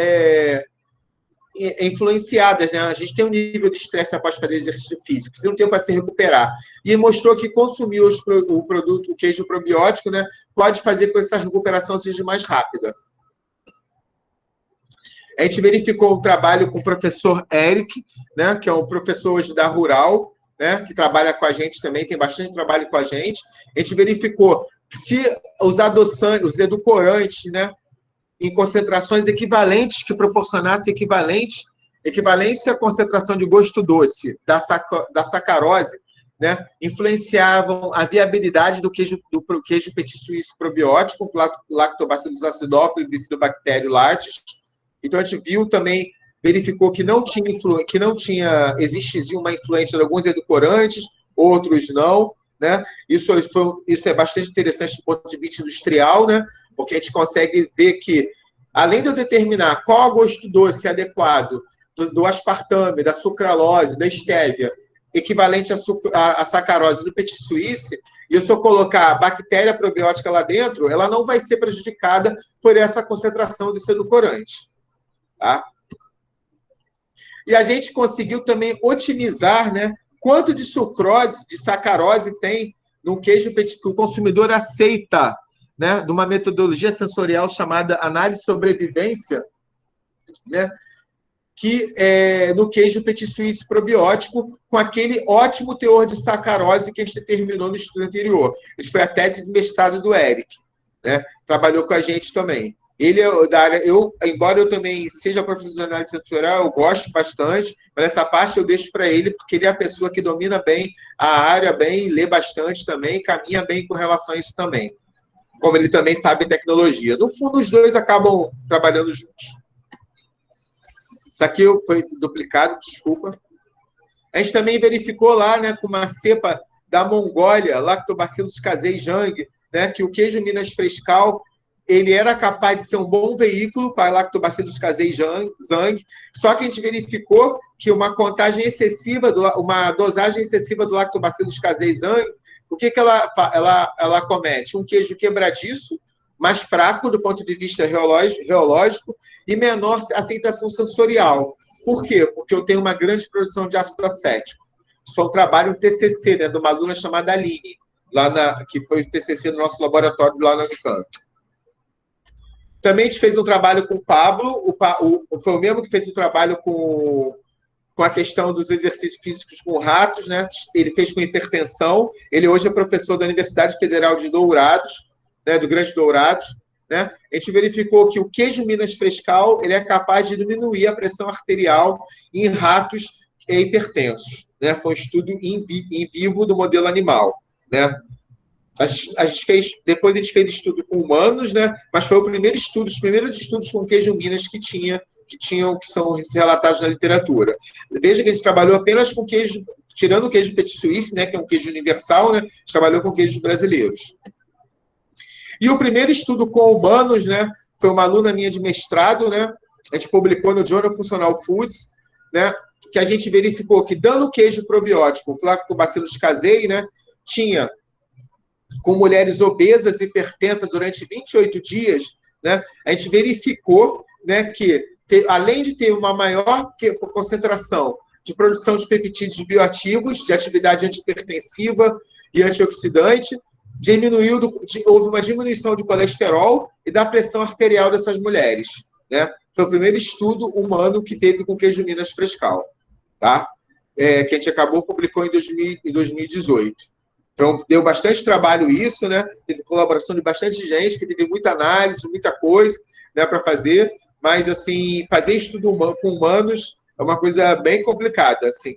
influenciadas, né? A gente tem um nível de estresse após fazer exercício físico, precisa de um tempo para se recuperar. E mostrou que consumir o queijo probiótico, né, pode fazer com que essa recuperação seja mais rápida. A gente verificou um trabalho com o professor Eric, né, que é um professor hoje da Rural, né, que trabalha com a gente também, tem bastante trabalho com a gente. A gente verificou que se os adoçantes, os edulcorantes, né, em concentrações equivalentes, que proporcionassem equivalência à concentração de gosto doce da sacarose, né, influenciavam a viabilidade do queijo petit suíço probiótico, Lactobacillus acidophilus e Bifidobacterium lattes. Então, a gente viu também, verificou que existia uma influência de alguns edulcorantes, outros não, né? Isso é bastante interessante do ponto de vista industrial, né? Porque a gente consegue ver que, além de eu determinar qual é o gosto doce adequado do aspartame, da sucralose, da estévia, equivalente à sacarose do Petit Suisse, e se eu colocar a bactéria probiótica lá dentro, ela não vai ser prejudicada por essa concentração desse edulcorante. Tá? E a gente conseguiu também otimizar, né, quanto de sucrose, de sacarose tem no queijo Petit que o consumidor aceita, né, de uma metodologia sensorial chamada análise de sobrevivência, né, que no queijo Petit Suisse probiótico, com aquele ótimo teor de sacarose que a gente determinou no estudo anterior. Isso foi a tese de mestrado do Eric, né? Trabalhou com a gente também. Ele é da área, embora eu também seja professor de análise sensorial, eu gosto bastante, mas essa parte eu deixo para ele, porque ele é a pessoa que domina bem a área, bem, lê bastante também, caminha bem com relação a isso também. Como ele também sabe tecnologia. No fundo, os dois acabam trabalhando juntos. Isso aqui foi duplicado, desculpa. A gente também verificou lá, né, com uma cepa da Mongólia, Lactobacillus casei Jang, né, que o queijo Minas Frescal ele era capaz de ser um bom veículo para Lactobacillus casei Jang, só que a gente verificou que uma contagem excessiva, uma dosagem excessiva do Lactobacillus casei Jang, o que ela comete? Um queijo quebradiço, mais fraco do ponto de vista reológico e menor aceitação sensorial. Por quê? Porque eu tenho uma grande produção de ácido acético. Isso foi um trabalho, um TCC, né, de uma aluna chamada Aline, que foi o TCC do nosso laboratório lá na Unicamp. Também a gente fez um trabalho com o Pablo, foi o mesmo que fez o trabalho com a questão dos exercícios físicos com ratos, né? Ele fez com hipertensão, ele hoje é professor da Universidade Federal de Dourados, né, do Grande Dourados, né? A gente verificou que o queijo Minas Frescal ele é capaz de diminuir a pressão arterial em ratos hipertensos, né? Foi um estudo em vivo do modelo animal, né? Depois a gente fez estudo com humanos, né? Mas foi o primeiro estudo, os primeiros estudos com queijo Minas que são relatados na literatura. Veja que a gente trabalhou apenas com queijo, tirando o queijo Petit Suisse, né, que é um queijo universal, né? A gente trabalhou com queijos brasileiros. E o primeiro estudo com humanos, né, foi uma aluna minha de mestrado, né? A gente publicou no Journal Functional Foods, né, que a gente verificou que dando queijo probiótico, o Lactobacillus casei, né, tinha com mulheres obesas e hipertensas durante 28 dias, né, a gente verificou, né, que além de ter uma maior concentração de produção de peptídeos bioativos, de atividade antihipertensiva e antioxidante, houve uma diminuição de colesterol e da pressão arterial dessas mulheres, né? Foi o primeiro estudo humano que teve com queijo Minas Frescal, tá? Que a gente publicou em 2018. Então, deu bastante trabalho isso, né? Teve colaboração de bastante gente, que teve muita análise, muita coisa, né, para fazer, mas, assim, fazer estudo com humanos é uma coisa bem complicada, assim,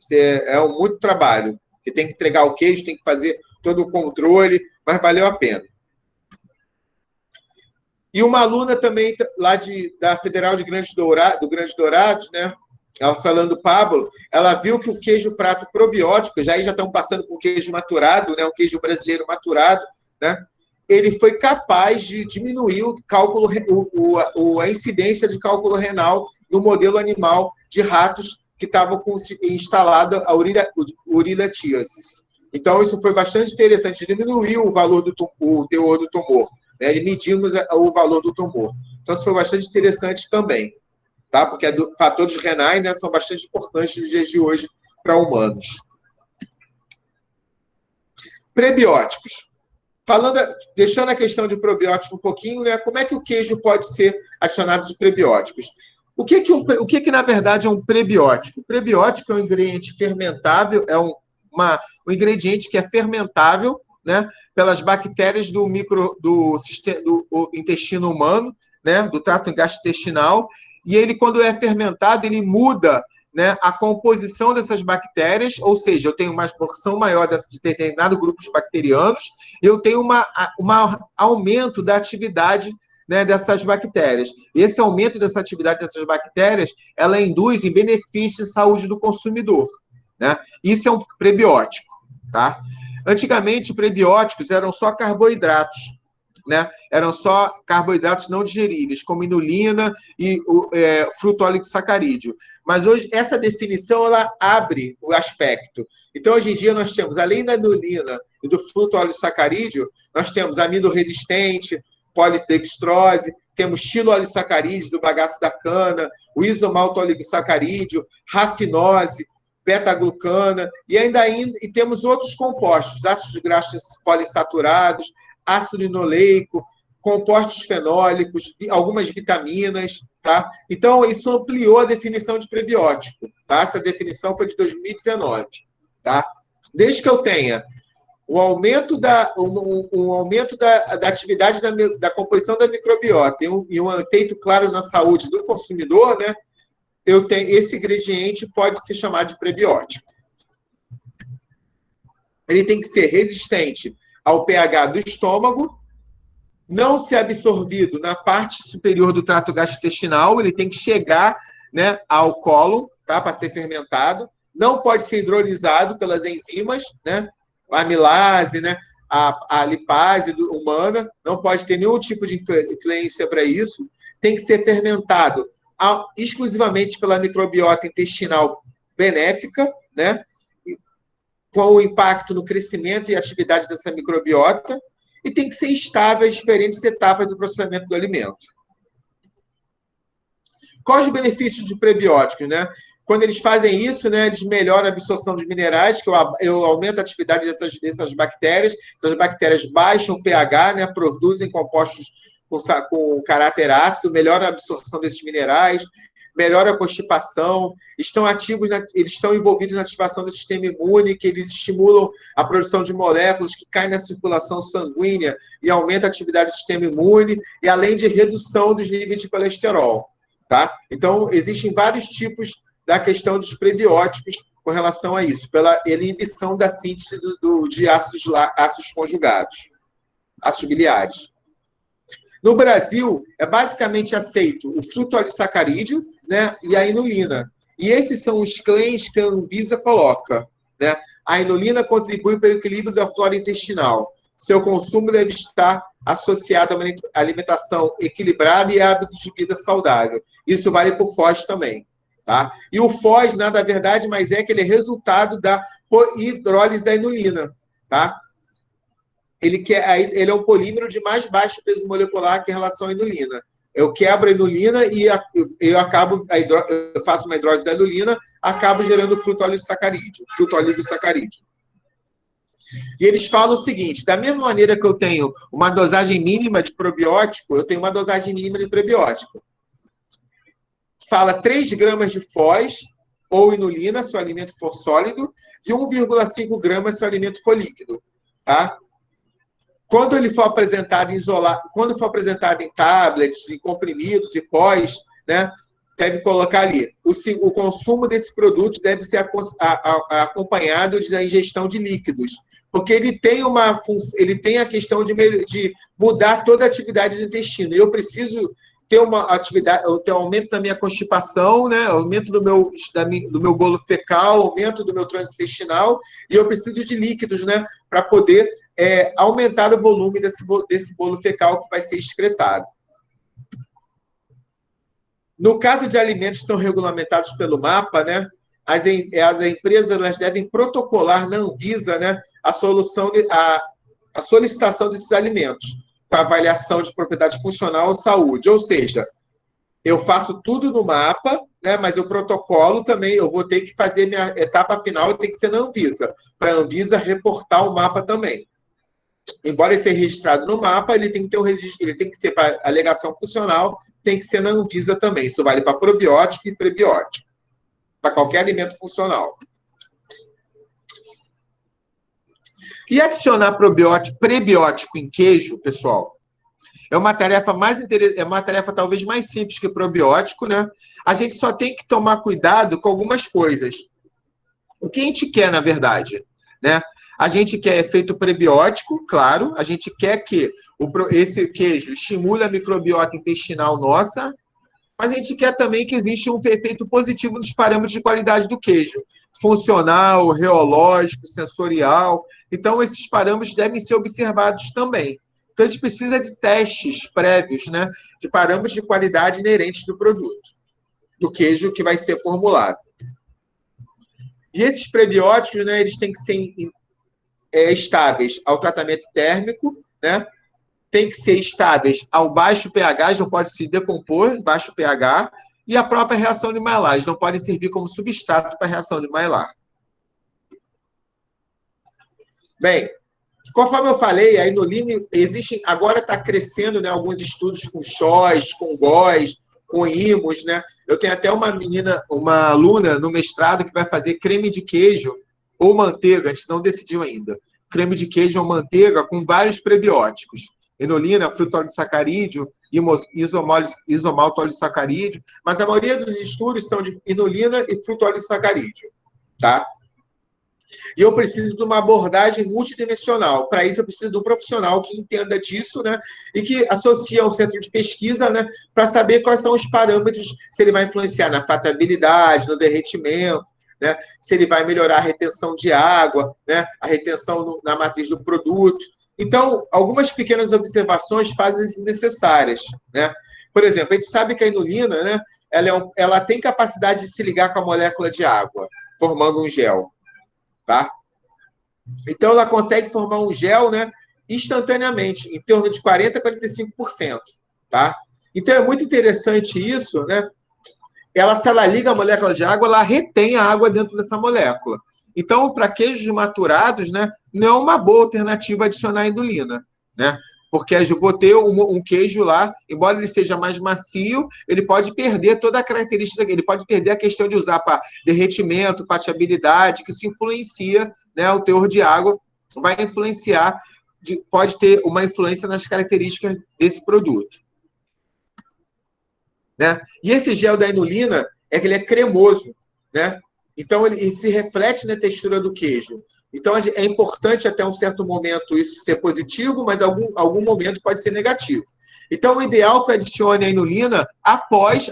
muito trabalho, que tem que entregar o queijo, tem que fazer todo o controle, mas valeu a pena. E uma aluna também lá da Federal do Grande Dourados, né? Ela falando, Pablo, ela viu que o queijo prato probiótico, já estão passando por queijo maturado, né? Um queijo brasileiro maturado, né? Ele foi capaz de diminuir o cálculo, a incidência de cálculo renal no modelo animal de ratos que estavam instalada a urilatíase. Então, isso foi bastante interessante, diminuiu o valor o teor do tumor, né? E medimos o valor do tumor. Então, isso foi bastante interessante também, tá? Porque fatores renais, né, são bastante importantes nos dias de hoje para humanos. Prebióticos. Deixando a questão de probiótico um pouquinho, né, como é que o queijo pode ser adicionado de prebióticos? O que na verdade, é um prebiótico? O prebiótico é um ingrediente fermentável, é um ingrediente que é fermentável, né, pelas bactérias do intestino humano, né, do trato gastrointestinal, e ele, quando é fermentado, ele muda, né, a composição dessas bactérias, ou seja, eu tenho uma porção maior de determinado grupo de bacterianos, eu tenho um aumento da atividade, né, dessas bactérias. Esse aumento dessa atividade dessas bactérias, ela induz em benefício de saúde do consumidor, né? Isso é um prebiótico, tá? Antigamente, prebióticos eram só carboidratos. né, eram só carboidratos não digeríveis, como inulina e fruto-oligosacarídeo. Mas hoje essa definição ela abre o aspecto. Então, hoje em dia, nós temos, além da inulina e do fruto-oligosacarídeo, nós temos amido resistente, polidextrose, temos xiloolisacarídeo do bagaço da cana, o isomalto-oligosacarídeo, rafinose, beta-glucana, e temos outros compostos, ácidos graxos poliinsaturados, ácido linoleico, compostos fenólicos, algumas vitaminas, tá? Então, isso ampliou a definição de prebiótico, tá? Essa definição foi de 2019, tá? Desde que eu tenha o aumento da atividade da composição da microbiota e um efeito claro na saúde do consumidor, né? Esse ingrediente pode se chamar de prebiótico. Ele tem que ser resistente ao pH do estômago, não ser absorvido na parte superior do trato gastrointestinal, ele tem que chegar, né, ao cólon, tá, para ser fermentado, não pode ser hidrolisado pelas enzimas, né, a amilase, né, a lipase humana, não pode ter nenhum tipo de influência para isso, tem que ser fermentado exclusivamente pela microbiota intestinal benéfica, né, com o impacto no crescimento e atividade dessa microbiota, e tem que ser estável às diferentes etapas do processamento do alimento. Quais os benefícios de prebióticos, né? Quando eles fazem isso, né, eles melhoram a absorção dos minerais, que eu aumento a atividade dessas bactérias. Essas bactérias baixam o pH, né, produzem compostos com caráter ácido, melhora a absorção desses minerais, melhora a constipação, eles estão envolvidos na ativação do sistema imune, que eles estimulam a produção de moléculas que caem na circulação sanguínea e aumenta a atividade do sistema imune, e além de redução dos níveis de colesterol. Tá? Então, existem vários tipos da questão dos prebióticos com relação a isso, pela inibição da síntese de ácidos conjugados, ácidos biliares. No Brasil, é basicamente aceito o fruto-oligosacarídeo, né, e a inulina. E esses são os claims que a Anvisa coloca, né? A inulina contribui para o equilíbrio da flora intestinal. Seu consumo deve estar associado a uma alimentação equilibrada e hábitos de vida saudável. Isso vale para o FOS também. Tá? E o FOS, nada verdade, mas é que ele é resultado da hidrólise da inulina. Tá? Ele é um polímero de mais baixo peso molecular que em relação à inulina. Eu quebro a inulina e eu faço uma hidrólise da inulina, acabo gerando fruto-oligosacarídeo. E eles falam o seguinte: da mesma maneira que eu tenho uma dosagem mínima de probiótico, eu tenho uma dosagem mínima de prebiótico. Fala 3 gramas de FOS ou inulina, se o alimento for sólido, e 1,5 gramas se o alimento for líquido. Tá? Quando ele for apresentado quando for apresentado em tablets, em comprimidos e pós, né, deve colocar ali. O consumo desse produto deve ser acompanhado da ingestão de líquidos, porque ele tem a questão de mudar toda a atividade do intestino. Eu preciso ter uma atividade, ter um aumento da minha constipação, né, aumento do meu bolo fecal, aumento do meu trânsito intestinal, e eu preciso de líquidos, né, para poder aumentar o volume desse bolo fecal que vai ser excretado. No caso de alimentos que são regulamentados pelo MAPA, né, as empresas elas devem protocolar na Anvisa, né, a solicitação desses alimentos, com avaliação de propriedade funcional ou saúde. Ou seja, eu faço tudo no MAPA, né, mas o protocolo também, eu vou ter que fazer minha etapa final, tem que ser na Anvisa, para a Anvisa reportar o MAPA também. Embora ele seja registrado no MAPA, ele tem que ter um registro, ele tem que ser para alegação funcional, tem que ser na Anvisa também. Isso vale para probiótico e prebiótico, para qualquer alimento funcional. E adicionar prebiótico em queijo, pessoal, é uma tarefa talvez mais simples que probiótico, né? A gente só tem que tomar cuidado com algumas coisas. O que a gente quer, na verdade, né? A gente quer efeito prebiótico, claro. A gente quer que esse queijo estimule a microbiota intestinal nossa, mas a gente quer também que exista um efeito positivo nos parâmetros de qualidade do queijo. Funcional, reológico, sensorial. Então, esses parâmetros devem ser observados também. Então, a gente precisa de testes prévios, né, de parâmetros de qualidade inerentes do produto, do queijo que vai ser formulado. E esses prebióticos, né, eles têm que ser estáveis ao tratamento térmico, né, tem que ser estáveis ao baixo pH, não pode se decompor em baixo pH, e a própria reação de Maillard, eles não podem servir como substrato para a reação de Maillard. Bem, conforme eu falei, a inulina existem, agora está crescendo, né, alguns estudos com chós, com góis, com imos, né? Eu tenho até uma aluna no mestrado que vai fazer creme de queijo ou manteiga, a gente não decidiu ainda. Creme de queijo ou manteiga com vários prebióticos. Inulina, frutolissacarídeo, isomaltolissacarídeo, mas a maioria dos estudos são de inulina e frutolissacarídeo, tá? E eu preciso de uma abordagem multidimensional. Para isso, eu preciso de um profissional que entenda disso, né? E que associe a um centro de pesquisa, né? Para saber quais são os parâmetros, se ele vai influenciar na fatabilidade, no derretimento, né? Se ele vai melhorar a retenção de água, né? A retenção na matriz do produto. Então, algumas pequenas observações fazem-se necessárias, né? Por exemplo, a gente sabe que a inulina, né? Ela tem capacidade de se ligar com a molécula de água, formando um gel. Tá? Então, ela consegue formar um gel, né, instantaneamente, em torno de 40% a 45%. Tá? Então, é muito interessante isso. Né? Se ela liga a molécula de água, ela retém a água dentro dessa molécula. Então, para queijos maturados, né, não é uma boa alternativa adicionar a inulina. Né? Porque eu vou ter um queijo lá, embora ele seja mais macio, ele pode perder toda a característica, ele pode perder a questão de usar para derretimento, fatiabilidade, que isso influencia, né, o teor de água, vai influenciar, pode ter uma influência nas características desse produto. Né? E esse gel da inulina é que ele é cremoso, né? Então ele se reflete na textura do queijo. Então, é importante até um certo momento isso ser positivo, mas algum momento pode ser negativo. Então, o ideal é que adicione a inulina após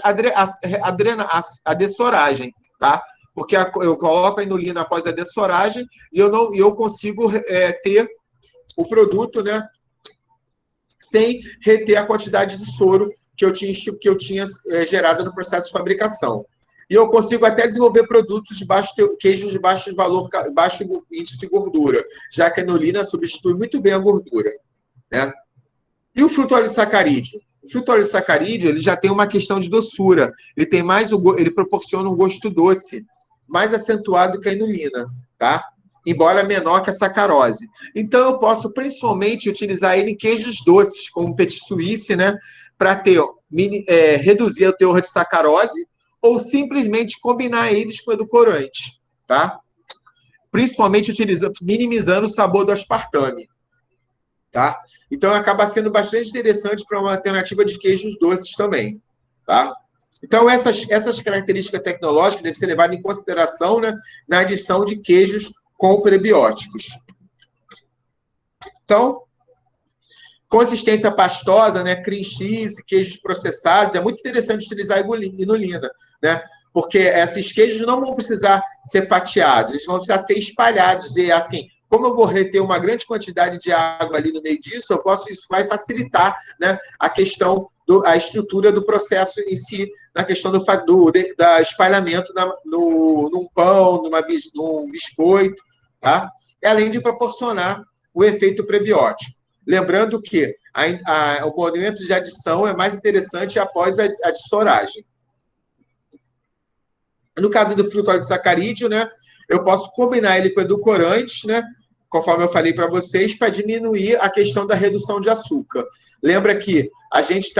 a dessoragem, tá? Porque eu coloco a inulina após a dessoragem e eu consigo ter o produto, né, sem reter a quantidade de soro que eu tinha gerado no processo de fabricação. E eu consigo até desenvolver produtos de queijos de baixo índice de gordura, já que a inulina substitui muito bem a gordura. Né? E o frutolissacarídeo? O frutolissacarídeo ele já tem uma questão de doçura. Ele proporciona um gosto doce, mais acentuado que a inulina, tá? Embora menor que a sacarose. Então, eu posso principalmente utilizar ele em queijos doces, como petit suisse, né? Para reduzir o teor de sacarose, ou simplesmente combinar eles com edulcorante, tá? Principalmente minimizando o sabor do aspartame, tá? Então, acaba sendo bastante interessante para uma alternativa de queijos doces também, tá? Então, essas características tecnológicas devem ser levadas em consideração, né, na adição de queijos com prebióticos. Então, consistência pastosa, né, cream cheese, queijos processados, é muito interessante utilizar inulina, né? Porque esses queijos não vão precisar ser fatiados, eles vão precisar ser espalhados. E assim, como eu vou reter uma grande quantidade de água ali no meio disso, isso vai facilitar, né, a questão a estrutura do processo em si, na questão do espalhamento num pão, num biscoito, tá? Além de proporcionar o efeito prebiótico. Lembrando que o movimento de adição é mais interessante após a dessoragem. No caso do frutolissacarídeo, né, eu posso combinar ele com edulcorantes, né, conforme eu falei para vocês, para diminuir a questão da redução de açúcar. Lembra que a gente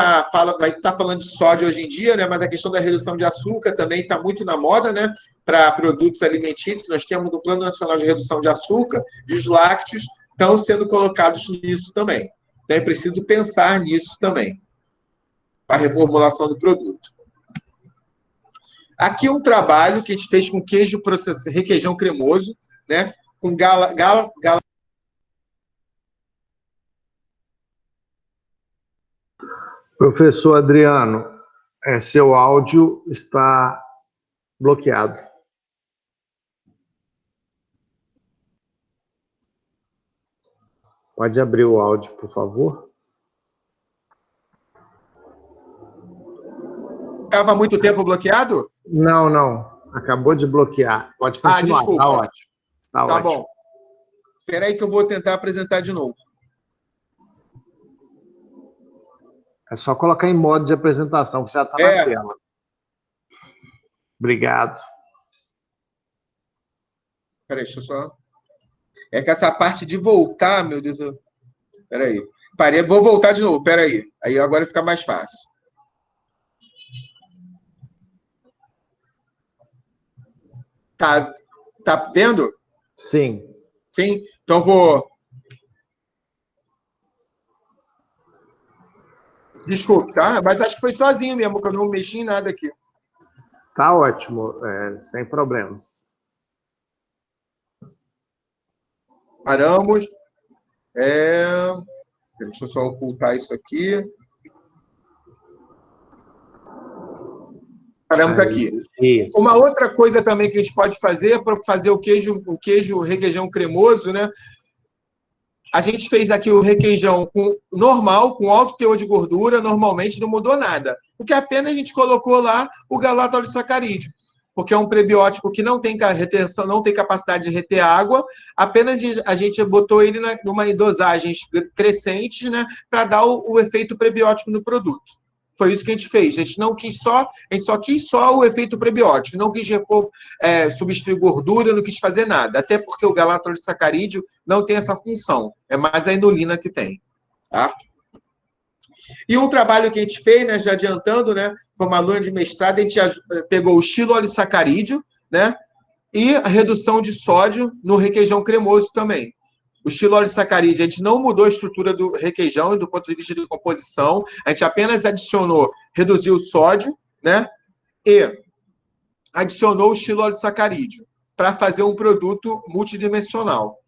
vai estar falando de sódio hoje em dia, né, mas a questão da redução de açúcar também está muito na moda, né, para produtos alimentícios. Nós temos o Plano Nacional de Redução de Açúcar e os lácteos estão sendo colocados nisso também. Então, é preciso pensar nisso também, para a reformulação do produto. Aqui um trabalho que a gente fez com queijo requeijão cremoso, né? Com Professor Adriano, seu áudio está bloqueado. Pode abrir o áudio, por favor? estava há muito tempo bloqueado? Não, não. Acabou de bloquear. Pode continuar. Desculpa. Está ótimo. Está Tá ótimo. bom. Espera aí que eu vou tentar apresentar de novo. É só colocar em modo de apresentação, que já está na tela. Obrigado. Espera aí, deixa eu só... É que essa parte de voltar, meu Deus... Espera aí. Parei, vou voltar de novo, espera aí. Aí agora fica mais fácil. Tá vendo? Sim. Sim? Então vou... Desculpe, tá? Mas acho que foi sozinho mesmo, que eu não mexi em nada aqui. Tá ótimo, sem problemas. Paramos. Deixa eu só ocultar isso aqui. Paramos aqui. Isso. Uma outra coisa também que a gente pode fazer para fazer o queijo requeijão cremoso, né? A gente fez aqui o requeijão normal, com alto teor de gordura, normalmente não mudou nada. Porque apenas a gente colocou lá o galactosacarídeo, porque é um prebiótico que não tem retenção, não tem capacidade de reter água, apenas a gente botou ele numa dosagens crescentes, né, para dar o efeito prebiótico no produto. Foi isso que a gente fez. A gente só quis o efeito prebiótico, não quis substituir gordura, não quis fazer nada, até porque o galactosacarídeo não tem essa função, é mais a inulina que tem. Tá? E um trabalho que a gente fez, né, já adiantando, né, foi uma aluna de mestrado, a gente pegou o xilolissacarídeo, né, e a redução de sódio no requeijão cremoso também. O xilolissacarídeo, a gente não mudou a estrutura do requeijão do ponto de vista de composição, a gente apenas reduziu o sódio, né, e adicionou o xilolissacarídeo para fazer um produto multidimensional.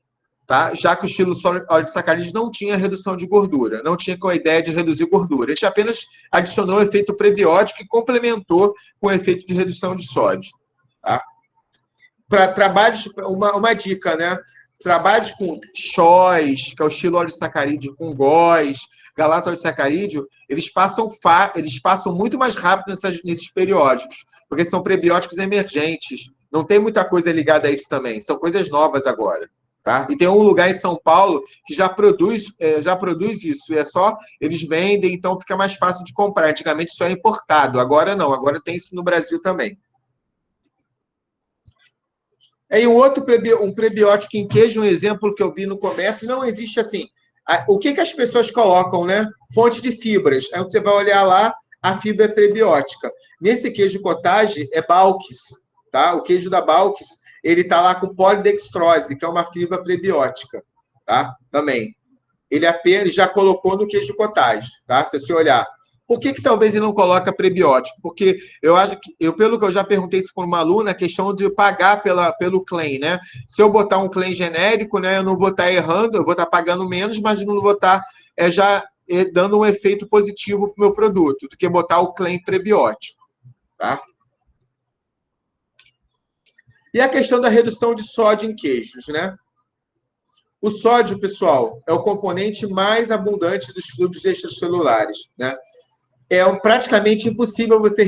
Tá? Já que o xilolissacarídeo não tinha redução de gordura, não tinha com a ideia de reduzir gordura. A gente apenas adicionou o efeito prebiótico e complementou com o efeito de redução de sódio. Tá? Para trabalhos, uma dica, né? Trabalhos com XOS, que é o xilolissacarídeo, com GOS, galactosacarídeo, eles passam muito mais rápido nesses periódicos, porque são prebióticos emergentes. Não tem muita coisa ligada a isso também, são coisas novas agora. Tá? E tem um lugar em São Paulo que já produz isso. E eles vendem, então fica mais fácil de comprar. Antigamente isso era importado, agora não. Agora tem isso no Brasil também. E um prebiótico em queijo, um exemplo que eu vi no comércio, não existe assim. O que as pessoas colocam, né? Fonte de fibras. Aí você vai olhar lá, a fibra é prebiótica. Nesse queijo cottage é Balkis, tá? O queijo da Balkis, ele está lá com polidextrose, que é uma fibra prebiótica, tá? Também. Ele apenas já colocou no queijo cottage, tá? Se você olhar. Por que talvez ele não coloca prebiótico? Porque eu acho que, pelo que eu já perguntei isso para uma aluna, a questão de pagar pelo claim, né? Se eu botar um claim genérico, né, eu não vou estar errando, eu vou estar pagando menos, mas não vou estar dando um efeito positivo para o meu produto, do que botar o claim prebiótico, tá? E a questão da redução de sódio em queijos, né? O sódio, pessoal, é o componente mais abundante dos fluidos extracelulares, né? É praticamente impossível você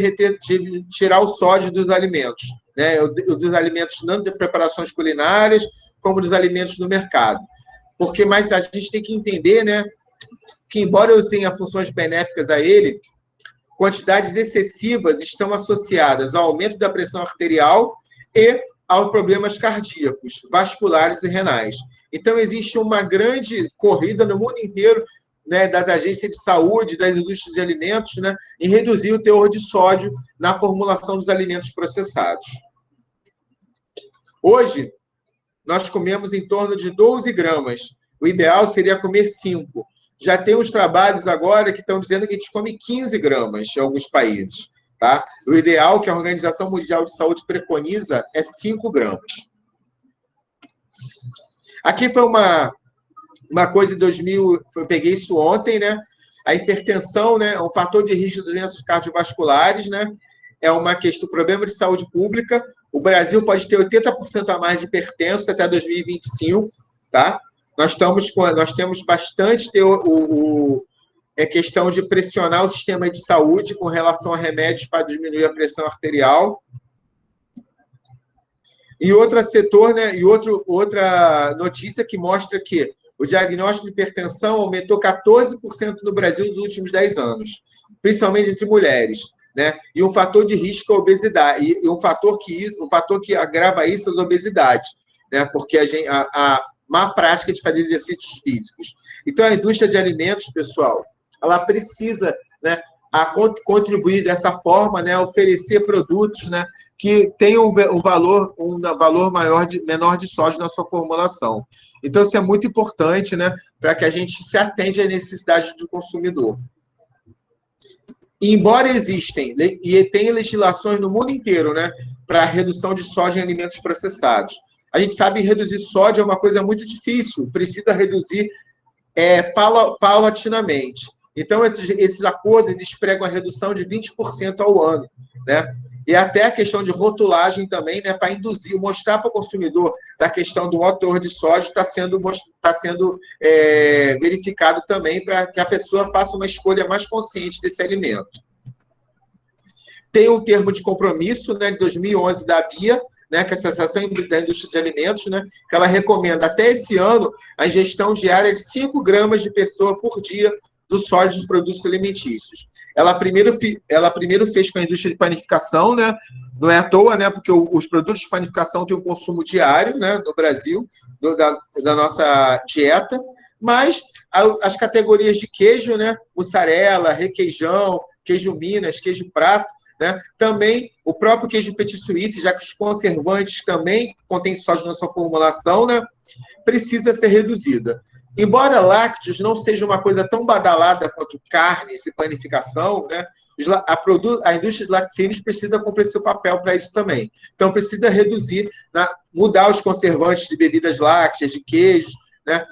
tirar o sódio dos alimentos, né? Dos alimentos tanto de preparações culinárias como dos alimentos no mercado. Mas a gente tem que entender, né, que embora eu tenha funções benéficas a ele, quantidades excessivas estão associadas ao aumento da pressão arterial e aos problemas cardíacos, vasculares e renais. Então, existe uma grande corrida no mundo inteiro, né, das agências de saúde, das indústrias de alimentos, né, em reduzir o teor de sódio na formulação dos alimentos processados. Hoje, nós comemos em torno de 12 gramas. O ideal seria comer 5. Já tem uns trabalhos agora que estão dizendo que a gente come 15 gramas em alguns países. Tá? O ideal que a Organização Mundial de Saúde preconiza é 5 gramas. Aqui foi uma coisa de 2000, eu peguei isso ontem, né? A hipertensão, né, é um fator de risco de doenças cardiovasculares, né? É uma questão, problema de saúde pública. O Brasil pode ter 80% a mais de hipertensos até 2025, tá? Nós temos bastante é questão de pressionar o sistema de saúde com relação a remédios para diminuir a pressão arterial. E outro setor, né, outra notícia que mostra que o diagnóstico de hipertensão aumentou 14% no Brasil nos últimos 10 anos, principalmente entre mulheres, né? E um fator de risco é a obesidade, e um fator que agrava isso é a obesidade, né? Porque a má prática de fazer exercícios físicos. Então, a indústria de alimentos, pessoal, ela precisa, né, contribuir dessa forma, né, oferecer produtos, né, que tenham um valor menor de sódio na sua formulação. Então, isso é muito importante, né, para que a gente se atende às necessidades do consumidor. E, embora existem e tem legislações no mundo inteiro, né, para a redução de sódio em alimentos processados, a gente sabe que reduzir sódio é uma coisa muito difícil, precisa reduzir paulatinamente. Então, esses acordos eles pregam a redução de 20% ao ano, né? E até a questão de rotulagem também, né, para induzir, mostrar para o consumidor da questão do teor de sódio está sendo verificado também para que a pessoa faça uma escolha mais consciente desse alimento. Tem um termo de compromisso, né, de 2011 da BIA, né, que é a Associação da Indústria de Alimentos, né, que ela recomenda até esse ano a ingestão diária de 5 gramas de pessoa por dia do sódio dos produtos alimentícios. Ela primeiro fez com a indústria de panificação, né? Não é à toa, né? Porque os produtos de panificação têm um consumo diário, né? No Brasil, da nossa dieta. Mas as categorias de queijo, né? Mussarela, requeijão, queijo Minas, queijo prato, né? Também o próprio queijo petit suisse, já que os conservantes também contêm sódio na sua formulação, né? Precisa ser reduzida. Embora lácteos não seja uma coisa tão badalada quanto carnes e panificação, né, a indústria de laticínios precisa cumprir seu papel para isso também. Então, precisa reduzir, mudar os conservantes de bebidas lácteas, de queijos, né,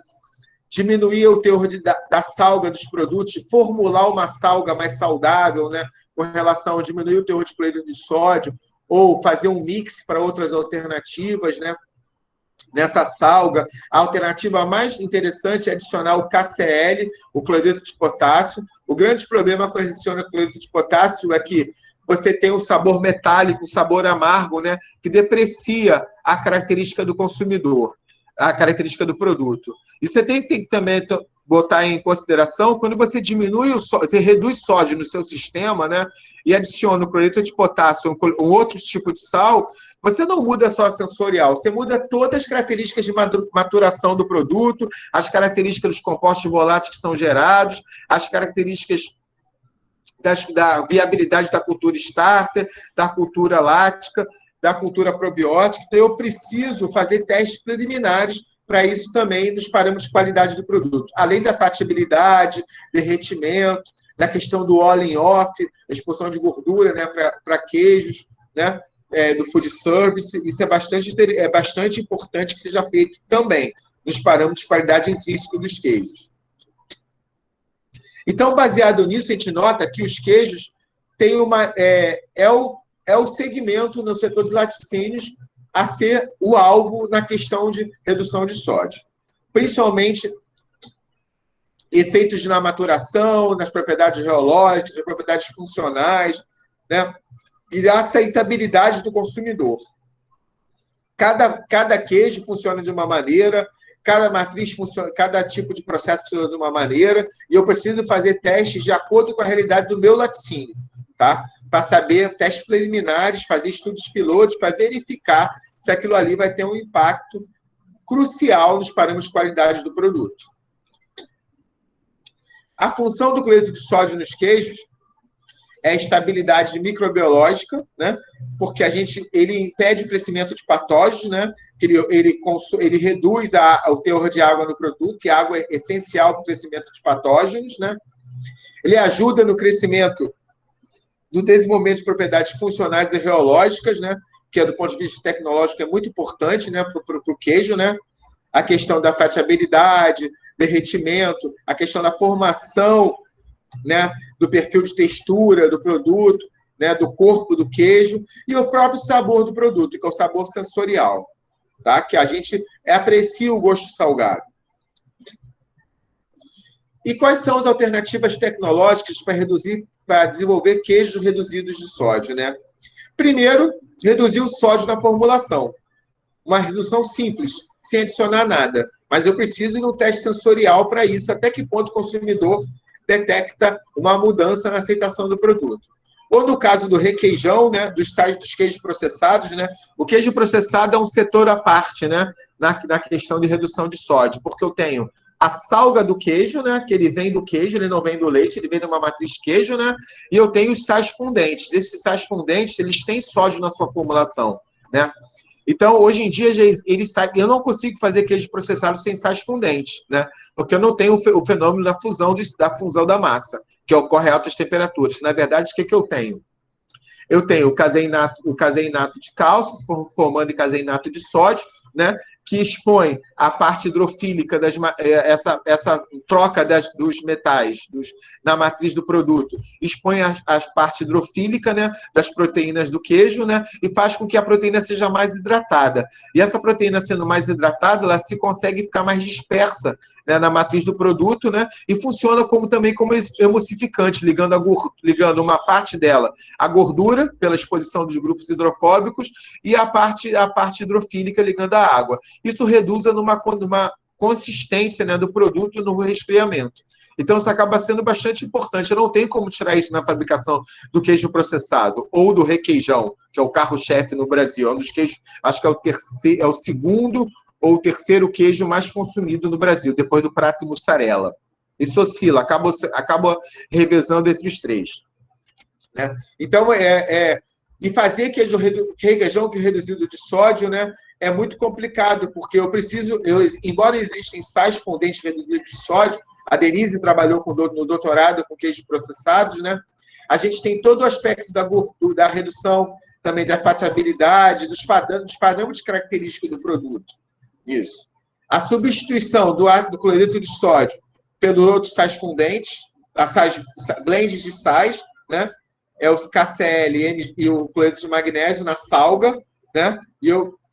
diminuir o teor da salga dos produtos, formular uma salga mais saudável, né, com relação a diminuir o teor de cloreto de sódio, ou fazer um mix para outras alternativas, né? Nessa salga, a alternativa mais interessante é adicionar o KCl, o cloreto de potássio. O grande problema quando adiciona o cloreto de potássio é que você tem um sabor metálico, um sabor amargo, né, que deprecia a característica do consumidor, a característica do produto. E você tem que também botar em consideração quando você você reduz sódio no seu sistema, né, e adiciona o cloreto de potássio, um outro tipo de sal. Você não muda só a sensorial, você muda todas as características de maturação do produto, as características dos compostos voláteis que são gerados, as características da viabilidade da cultura starter, da cultura láctica, da cultura probiótica. Então, eu preciso fazer testes preliminares para isso também nos parâmetros de qualidade do produto. Além da fatiabilidade, derretimento, da questão do on-off, a expulsão de gordura, né, para queijos, né? Do food service, isso é bastante importante que seja feito também nos parâmetros de qualidade intrínseca dos queijos. Então, baseado nisso, a gente nota que os queijos têm o segmento no setor dos laticínios a ser o alvo na questão de redução de sódio. Principalmente efeitos na maturação, nas propriedades geológicas, nas propriedades funcionais, né? E a aceitabilidade do consumidor. Cada queijo funciona de uma maneira, cada matriz funciona, cada tipo de processo funciona de uma maneira, e eu preciso fazer testes de acordo com a realidade do meu laticínio, tá? Para saber testes preliminares, fazer estudos pilotos para verificar se aquilo ali vai ter um impacto crucial nos parâmetros de qualidade do produto. A função do cloreto de sódio nos queijos é a estabilidade microbiológica, né? Porque ele impede o crescimento de patógenos, né? Ele reduz o teor de água no produto, e a água é essencial para o crescimento de patógenos, né? Ele ajuda no crescimento do desenvolvimento de propriedades funcionais e reológicas, né? Que do ponto de vista tecnológico é muito importante, né? Para o queijo, né? A questão da fatiabilidade, derretimento, a questão da formação, né, do perfil de textura do produto, né, do corpo do queijo, e o próprio sabor do produto, que é o sabor sensorial, tá? Que a gente aprecia o gosto salgado. E quais são as alternativas tecnológicas para desenvolver queijos reduzidos de sódio, né? Primeiro, reduzir o sódio na formulação. Uma redução simples, sem adicionar nada. Mas eu preciso de um teste sensorial para isso, até que ponto o consumidor detecta uma mudança na aceitação do produto. Ou no caso do requeijão, né, dos queijos processados, né, o queijo processado é um setor à parte, né, na questão de redução de sódio, porque eu tenho a salga do queijo, né, que ele vem do queijo, ele não vem do leite, ele vem de uma matriz queijo, né, e eu tenho os sais fundentes. Esses sais fundentes, eles têm sódio na sua formulação, né. Então, hoje em dia, eu não consigo fazer queijo processado sem sais fundentes, né, porque eu não tenho o fenômeno da fusão da massa, que ocorre a altas temperaturas. Na verdade, o que eu tenho? Eu tenho o caseinato de cálcio, formando em caseinato de sódio, né, que expõe a parte hidrofílica, essa troca dos metais na matriz do produto, expõe a parte hidrofílica, né, das proteínas do queijo, né, e faz com que a proteína seja mais hidratada. E essa proteína sendo mais hidratada, ela se consegue ficar mais dispersa, né, na matriz do produto, né, e funciona também como emulsificante, ligando uma parte dela à gordura, pela exposição dos grupos hidrofóbicos, e a parte hidrofílica ligando à água. Isso reduz numa consistência, né, do produto no resfriamento. Então, isso acaba sendo bastante importante. Eu não tenho como tirar isso na fabricação do queijo processado ou do requeijão, que é o carro-chefe no Brasil. É um dos queijos, acho que é o segundo ou o terceiro queijo mais consumido no Brasil, depois do prato e mussarela. Isso oscila, acaba revezando entre os três. Né? Então, e fazer requeijão reduzido de sódio, né, é muito complicado, porque embora existam sais fundentes reduzidos de sódio, a Denise trabalhou no doutorado com queijos processados, né, a gente tem todo o aspecto da redução, também da fatabilidade, dos parâmetros característicos do produto. Isso. A substituição do cloreto de sódio pelos outros sais fundentes, blends de sais, né, é o KCl e o cloreto de magnésio na salga, né?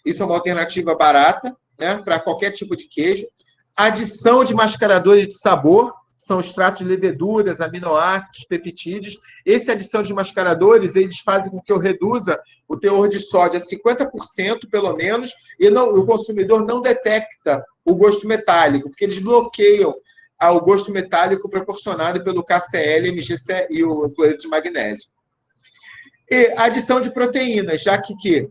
Isso é uma alternativa barata, né, para qualquer tipo de queijo. Adição de mascaradores de sabor, são extratos de leveduras, aminoácidos, peptídeos. Essa adição de mascaradores, eles fazem com que eu reduza o teor de sódio a 50%, pelo menos, e o consumidor não detecta o gosto metálico, porque eles bloqueiam o gosto metálico proporcionado pelo KCl, MgC e o cloreto de magnésio. E a adição de proteínas, já que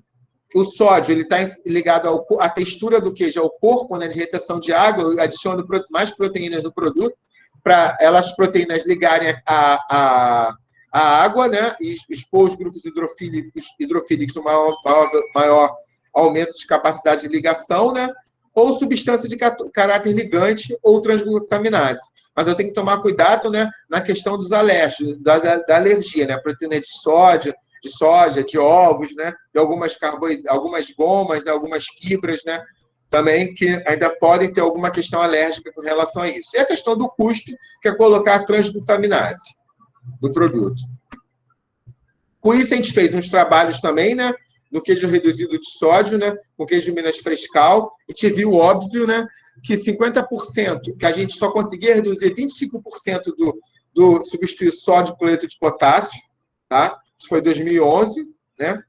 o sódio está ligado à textura do queijo, ao corpo, né, de retenção de água, eu adiciono mais proteínas no produto, para as proteínas ligarem à água, né, e expor os grupos hidrofílicos no maior aumento de capacidade de ligação, né, ou substância de caráter ligante ou transglutaminases. Mas eu tenho que tomar cuidado, né, na questão dos alérgicos, da alergia, né, proteína de soja, de ovos, né, de algumas gomas, né, algumas fibras, né, também que ainda podem ter alguma questão alérgica com relação a isso. E a questão do custo, que é colocar a transglutaminase no produto. Com isso, a gente fez uns trabalhos também, né, no queijo reduzido de sódio, né, com queijo Minas Frescal, e te viu óbvio, né, que 50%, que a gente só conseguia reduzir 25% do substituir sódio por cloreto de potássio, tá? Isso foi em 2011, né?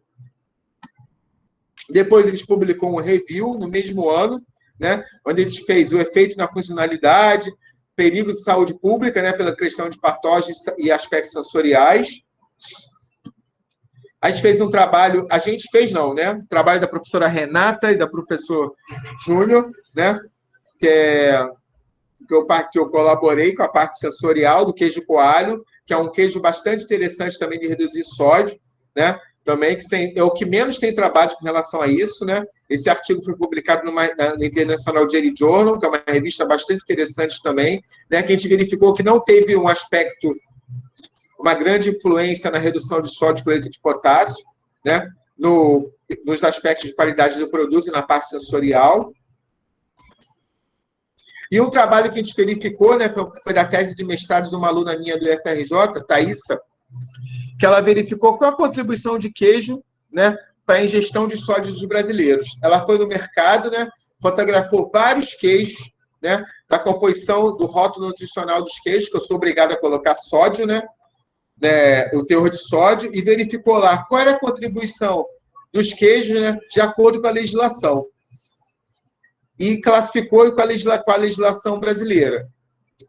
Depois a gente publicou um review no mesmo ano, né, onde a gente fez o efeito na funcionalidade, perigos de saúde pública, né, pela questão de patógenos e aspectos sensoriais. A gente fez um trabalho, trabalho da professora Renata e da professor Júnior, né, que eu colaborei com a parte sensorial do queijo coalho, que é um queijo bastante interessante também de reduzir sódio, né, também, que é o que menos tem trabalho com relação a isso, né? Esse artigo foi publicado no International Daily Journal, que é uma revista bastante interessante também, né? Que a gente verificou que não teve uma grande influência na redução de sódio e cloreto de potássio, né? Nos aspectos de qualidade do produto e na parte sensorial. E um trabalho que a gente verificou, né, foi da tese de mestrado de uma aluna minha do FRJ, Thaísa, que ela verificou qual a contribuição de queijo, né, para a ingestão de sódio dos brasileiros. Ela foi no mercado, né, fotografou vários queijos, né, da composição do rótulo nutricional dos queijos, que eu sou obrigado a colocar sódio, né, o teor de sódio, e verificou lá qual era a contribuição dos queijos, né, de acordo com a legislação. E classificou com a legislação brasileira,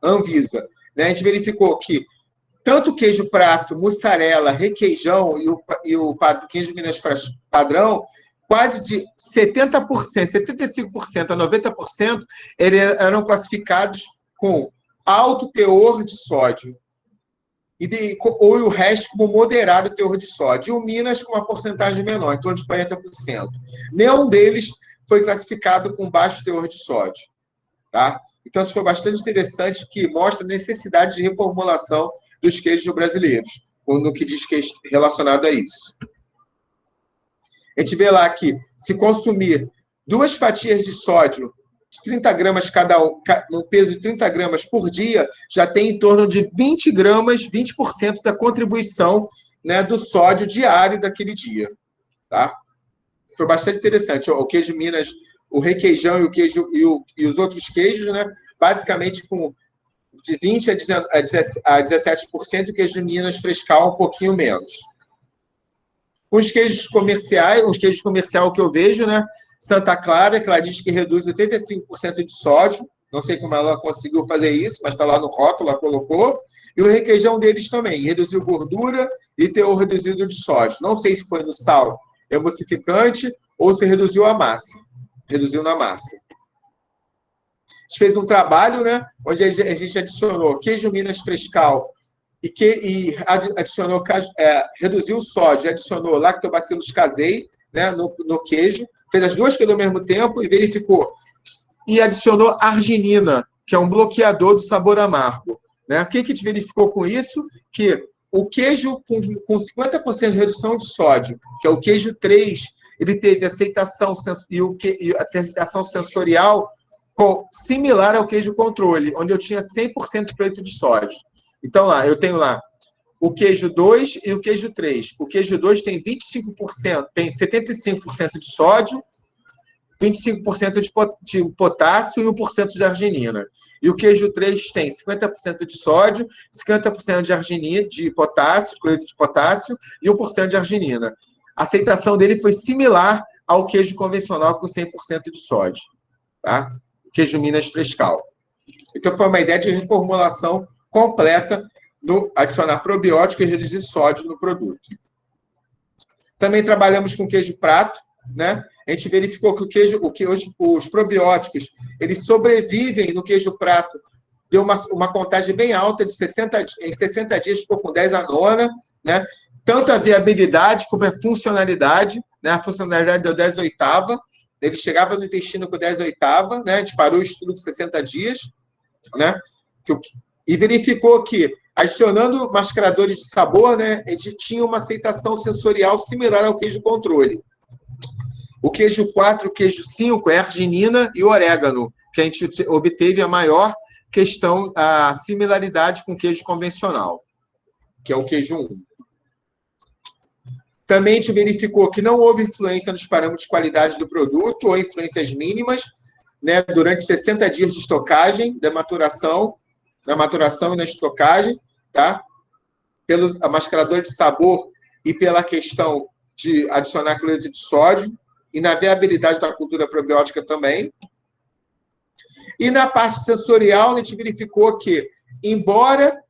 Anvisa. Né? A gente verificou que tanto o queijo prato, mussarela, requeijão e o queijo Minas padrão, quase de 70%, 75% a 90%, eram classificados com alto teor de sódio. Ou o resto como moderado teor de sódio. E o Minas com uma porcentagem menor, em torno de 40%. Nenhum deles foi classificado com baixo teor de sódio. Tá? Então, isso foi bastante interessante, que mostra a necessidade de reformulação dos queijos brasileiros, no que diz que é relacionado a isso. A gente vê lá que, se consumir 2 fatias de sódio, de 30 gramas cada um, no peso de 30 gramas por dia, já tem em torno de 20 gramas, 20% da contribuição, né, do sódio diário daquele dia. Tá? Foi bastante interessante. O queijo Minas, o requeijão e o queijo e os outros queijos, né, basicamente com de 20% a 17%, o queijo de Minas frescal um pouquinho menos. Os queijos comerciais que eu vejo, né, Santa Clara, que ela diz que reduz 85% de sódio, não sei como ela conseguiu fazer isso, mas está lá no rótulo, ela colocou, e o requeijão deles também, reduziu gordura e teor reduzido de sódio. Não sei se foi no sal emulsificante ou se reduziu a massa. Reduziu na massa. A gente fez um trabalho, né, onde a gente adicionou queijo Minas frescal e adicionou, reduziu o sódio, adicionou lactobacillus casei, né, no queijo, fez as duas coisas ao mesmo tempo e verificou. E adicionou arginina, que é um bloqueador do sabor amargo. Né? O que a gente verificou com isso? Que o queijo com 50% de redução de sódio, que é o queijo 3, ele teve aceitação sensorial similar ao queijo controle, onde eu tinha 100% preto de sódio. Então, lá, eu tenho lá o queijo 2 e o queijo 3. O queijo 2 tem 25%, tem 75% de sódio, 25% de potássio e 1% de arginina. E o queijo 3 tem 50% de sódio, 50% de arginina, de potássio, cloreto de potássio, e 1% de arginina. A aceitação dele foi similar ao queijo convencional com 100% de sódio. Tá? Queijo Minas frescal. Então, foi uma ideia de reformulação completa no adicionar probiótico e reduzir sódio no produto. Também trabalhamos com queijo prato, né? A gente verificou que os probióticos, eles sobrevivem no queijo prato. Deu uma contagem bem alta, em 60 dias ficou com 10 a nona, né? Tanto a viabilidade como a funcionalidade, né? A funcionalidade deu 10 oitava, ele chegava no intestino com 10 oitava, né? A gente parou o estudo com 60 dias, né? E verificou que, adicionando mascaradores de sabor, né, a gente tinha uma aceitação sensorial similar ao queijo controle. O queijo 4 e o queijo 5 é a arginina e o orégano, que a gente obteve a maior questão, a similaridade com o queijo convencional, que é o queijo 1. Também a gente verificou que não houve influência nos parâmetros de qualidade do produto, ou influências mínimas, né, durante 60 dias de estocagem, na maturação e na estocagem, tá? Pelos mascaradores de sabor e pela questão de adicionar cloreto de sódio, e na viabilidade da cultura probiótica também. E na parte sensorial, a gente verificou que, embora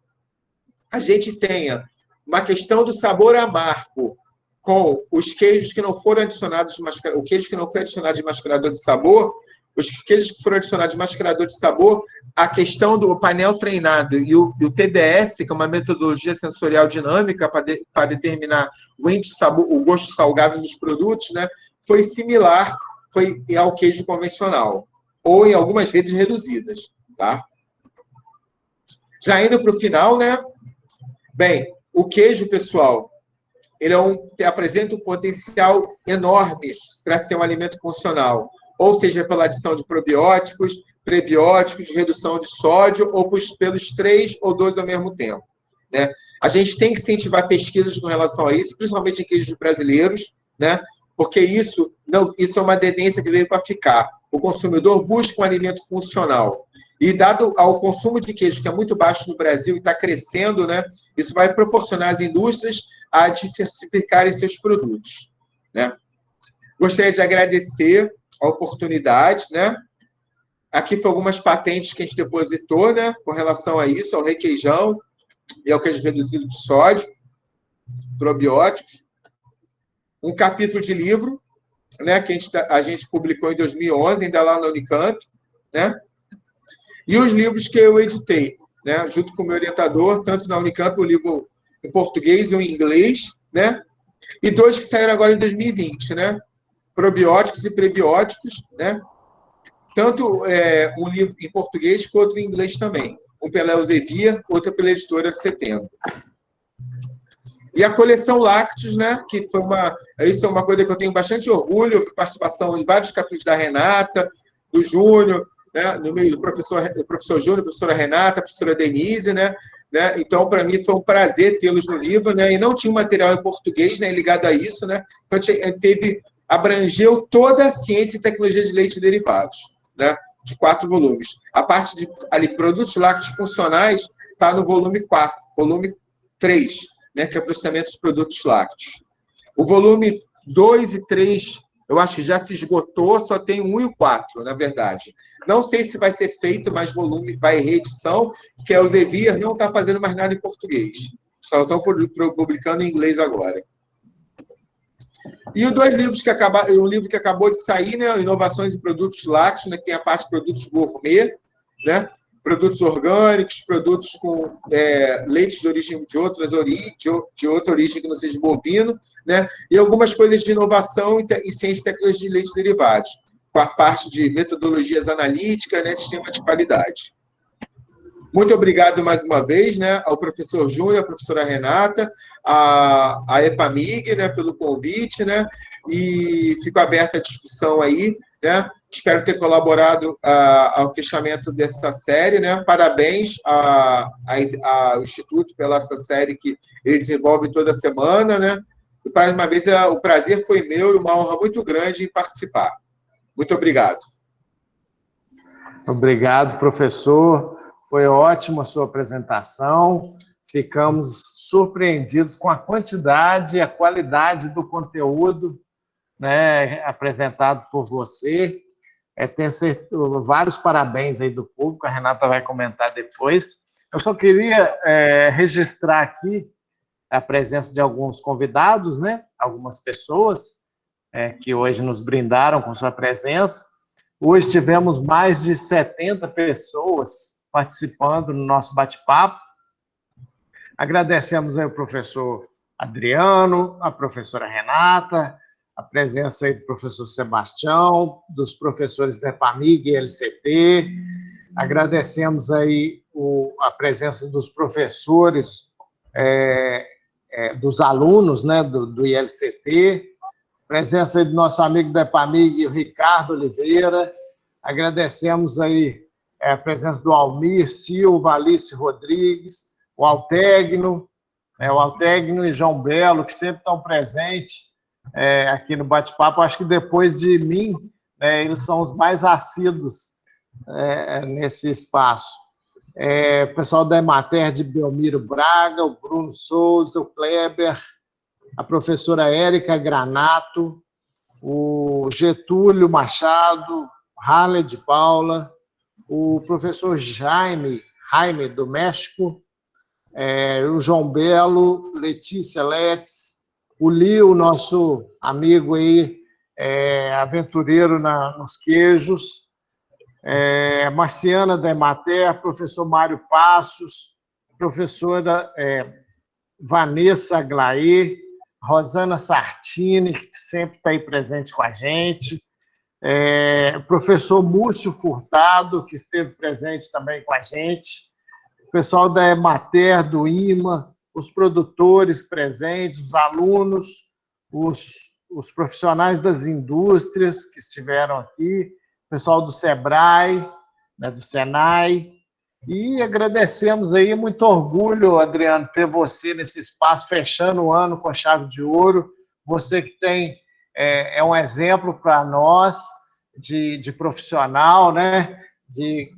a gente tenha uma questão do sabor amargo com os queijos que não foram adicionados, o queijo que não foi adicionado de mascarador de sabor, os queijos que foram adicionados de mascarador de sabor, a questão do painel treinado e o TDS, que é uma metodologia sensorial dinâmica para determinar o índice de sabor, o gosto salgado dos produtos, né, foi similar ao queijo convencional, ou em algumas vezes reduzidas. Tá? Já indo para o final, né? Bem, o queijo, pessoal, ele apresenta um potencial enorme para ser um alimento funcional, ou seja, pela adição de probióticos, prebióticos, redução de sódio, ou pelos 3 ou 2 ao mesmo tempo. Né? A gente tem que incentivar pesquisas com relação a isso, principalmente em queijos brasileiros, né? Porque isso é uma tendência que veio para ficar. O consumidor busca um alimento funcional. E dado ao consumo de queijo, que é muito baixo no Brasil e está crescendo, né, isso vai proporcionar às indústrias a diversificarem seus produtos, né? Gostaria de agradecer a oportunidade, né? Aqui foram algumas patentes que a gente depositou, né, com relação a isso, ao requeijão e ao queijo reduzido de sódio, probióticos. Um capítulo de livro, né, que a gente publicou em 2011, ainda lá na Unicamp, né? E os livros que eu editei, né, junto com o meu orientador, tanto na Unicamp, o livro em português e em inglês, né? E 2 que saíram agora em 2020, né? Probióticos e prebióticos, né? Tanto um livro em português quanto em inglês também. Um pela Elsevier, outro pela editora Setembro. E a coleção Lácteos, né? Que foi isso é uma coisa que eu tenho bastante orgulho, participação em vários capítulos da Renata, do Júnior, né? No meio do professor Júnior, professora Renata, professora Denise, né? Então, para mim, foi um prazer tê-los no livro, né? E não tinha um material em português, né, ligado a isso, né? Então, abrangeu toda a ciência e tecnologia de leite e derivados, né? De 4 volumes. A parte de produtos lácteos funcionais está no volume 4, volume 3, né? Que é processamento de produtos lácteos. O volume 2 e 3, eu acho que já se esgotou, só tem 1 e o 4, na verdade. Não sei se vai ser feito mais volume, vai reedição, porque a Elsevier não está fazendo mais nada em português. Só estão publicando em inglês agora. E os 2 livros que acabaram, um livro que acabou de sair, né, Inovações em Produtos Lácteos, né, que tem a parte de produtos gourmet, né, produtos orgânicos, produtos com leites de origem de outra origem que não seja bovino, né, e algumas coisas de inovação e ciência e tecnologia de leites derivados, com a parte de metodologias analíticas, né, sistema de qualidade. Muito obrigado mais uma vez, né, ao professor Júnior, à professora Renata, à EPAMIG, né, pelo convite, né, e fico aberta à discussão aí, né. Espero ter colaborado ao fechamento dessa série, né. Parabéns ao Instituto pela essa série que ele desenvolve toda semana, né. E, mais uma vez, o prazer foi meu e uma honra muito grande em participar. Muito obrigado. Obrigado, professor. Foi ótima a sua apresentação. Ficamos surpreendidos com a quantidade e a qualidade do conteúdo, né, apresentado por você. Tenho vários parabéns aí do público, a Renata vai comentar depois. Eu só queria registrar aqui a presença de alguns convidados, né, algumas pessoas que hoje nos brindaram com sua presença. Hoje tivemos mais de 70 pessoas participando no nosso bate-papo. Agradecemos aí o professor Adriano, a professora Renata, a presença aí do professor Sebastião, dos professores da EPAMIG e LCT. Agradecemos aí a presença dos professores, dos alunos, né, do ILCT, presença aí do nosso amigo da EPAMIG, o Ricardo Oliveira. Agradecemos aí a presença do Almir Silva, Alice Rodrigues, o Altegno e João Belo, que sempre estão presentes aqui no bate-papo. Acho que depois de mim, eles são os mais assíduos nesse espaço. O pessoal da Emater de Belmiro Braga, o Bruno Souza, o Kleber, a professora Érica Granato, o Getúlio Machado, Harley de Paula, o professor Jaime do México, o João Belo, Letícia Letts, o Lio, nosso amigo aí, aventureiro nos queijos, Marciana da Emater, professor Mário Passos, professora Vanessa Aglaê, Rosana Sartini, que sempre está aí presente com a gente, professor Múcio Furtado, que esteve presente também com a gente, o pessoal da Emater, do IMA, os produtores presentes, os alunos, os profissionais das indústrias que estiveram aqui, o pessoal do SEBRAE, né, do SENAI, e agradecemos aí, muito orgulho, Adriano, ter você nesse espaço, fechando o ano com chave de ouro, você que é um exemplo para nós de profissional, né? que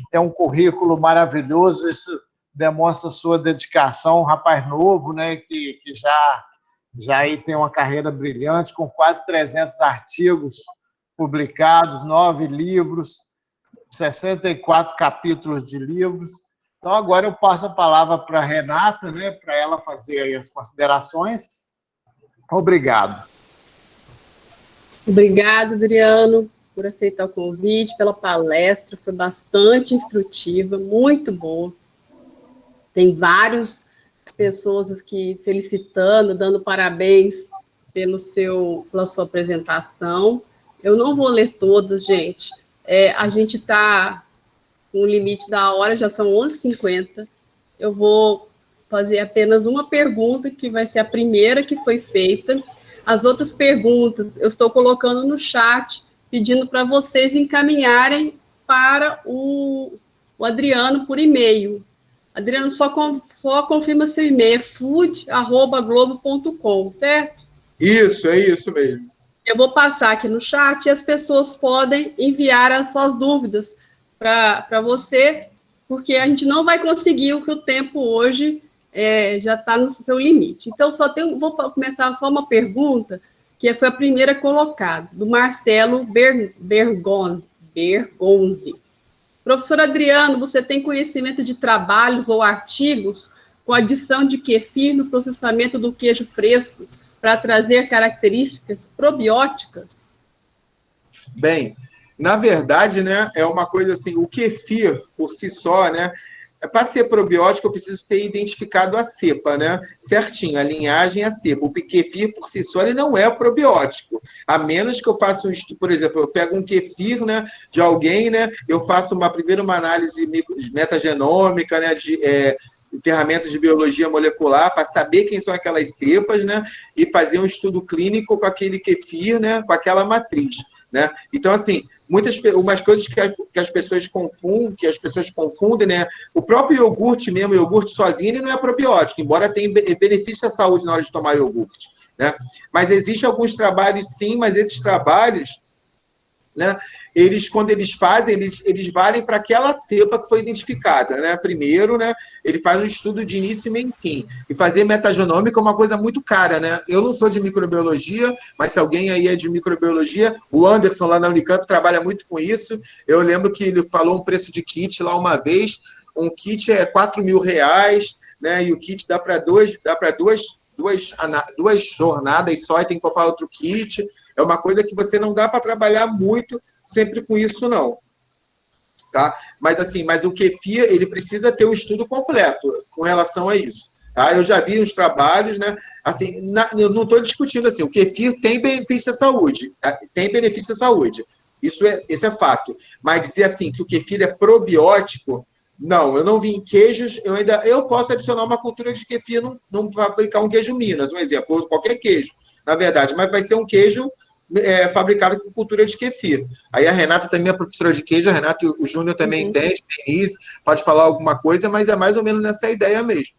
tem um currículo maravilhoso. Isso demonstra sua dedicação, um rapaz novo, né, que já aí tem uma carreira brilhante, com quase 300 artigos publicados, 9 livros, 64 capítulos de livros. Então, agora eu passo a palavra para a Renata, né, para ela fazer aí as considerações. Obrigado. Obrigado, Adriano, por aceitar o convite, pela palestra, foi bastante instrutiva, muito boa. Tem várias pessoas aqui felicitando, dando parabéns pela sua apresentação. Eu não vou ler todas, gente. A gente está com o limite da hora, já são 11h50. Eu vou fazer apenas uma pergunta, que vai ser a primeira que foi feita. As outras perguntas eu estou colocando no chat, pedindo para vocês encaminharem para o Adriano por e-mail. Adriano, só confirma seu e-mail, é food@globo.com, certo? Isso, é isso mesmo. Eu vou passar aqui no chat e as pessoas podem enviar as suas dúvidas para você, porque a gente não vai conseguir, o que o tempo hoje já está no seu limite. Então, vou começar só uma pergunta, que foi a primeira colocada, do Marcelo Bergonzi. Professor Adriano, você tem conhecimento de trabalhos ou artigos com adição de kefir no processamento do queijo fresco para trazer características probióticas? Bem, na verdade, né, é uma coisa assim, o kefir, por si só, né, para ser probiótico, eu preciso ter identificado a cepa, né? Certinho, a linhagem e a cepa. O kefir, por si só, ele não é probiótico. A menos que eu faça um estudo, por exemplo, eu pego um kefir, né, de alguém, né? Eu faço primeiro uma análise metagenômica, né, de ferramentas de biologia molecular, para saber quem são aquelas cepas, né? E fazer um estudo clínico com aquele kefir, né? Com aquela matriz, né? Então, assim, umas coisas que as pessoas confundem, né? O próprio iogurte mesmo, o iogurte sozinho, ele não é probiótico, embora tenha benefício à saúde na hora de tomar iogurte, né? Mas existem alguns trabalhos, sim, mas esses trabalhos, né? Quando eles fazem, eles valem para aquela cepa que foi identificada, né? Primeiro, né? Ele faz um estudo de início e meio fim. E fazer metagenômica é uma coisa muito cara, né? Eu não sou de microbiologia, mas se alguém aí é de microbiologia, o Anderson lá na Unicamp trabalha muito com isso. Eu lembro que ele falou um preço de kit lá uma vez. Um kit é R$4.000, né? E o kit dá para duas jornadas só, e tem que comprar outro kit. É uma coisa que você não dá para trabalhar muito sempre com isso, não. Tá? Mas o kefir, ele precisa ter um estudo completo com relação a isso. Tá? Eu já vi uns trabalhos, né? Assim, eu não estou discutindo assim, o kefir tem benefício à saúde. Tem benefício à saúde. Esse é fato. Mas dizer assim, que o kefir é probiótico, não, eu não vi em queijos, eu posso adicionar uma cultura de kefir, não fabricar um queijo Minas, um exemplo, ou qualquer queijo, na verdade, mas vai ser um queijo fabricado com cultura de kefir. Aí a Renata também é professora de queijo, a Renata e o Júnior também entende, Denise, pode falar alguma coisa, mas é mais ou menos nessa ideia mesmo.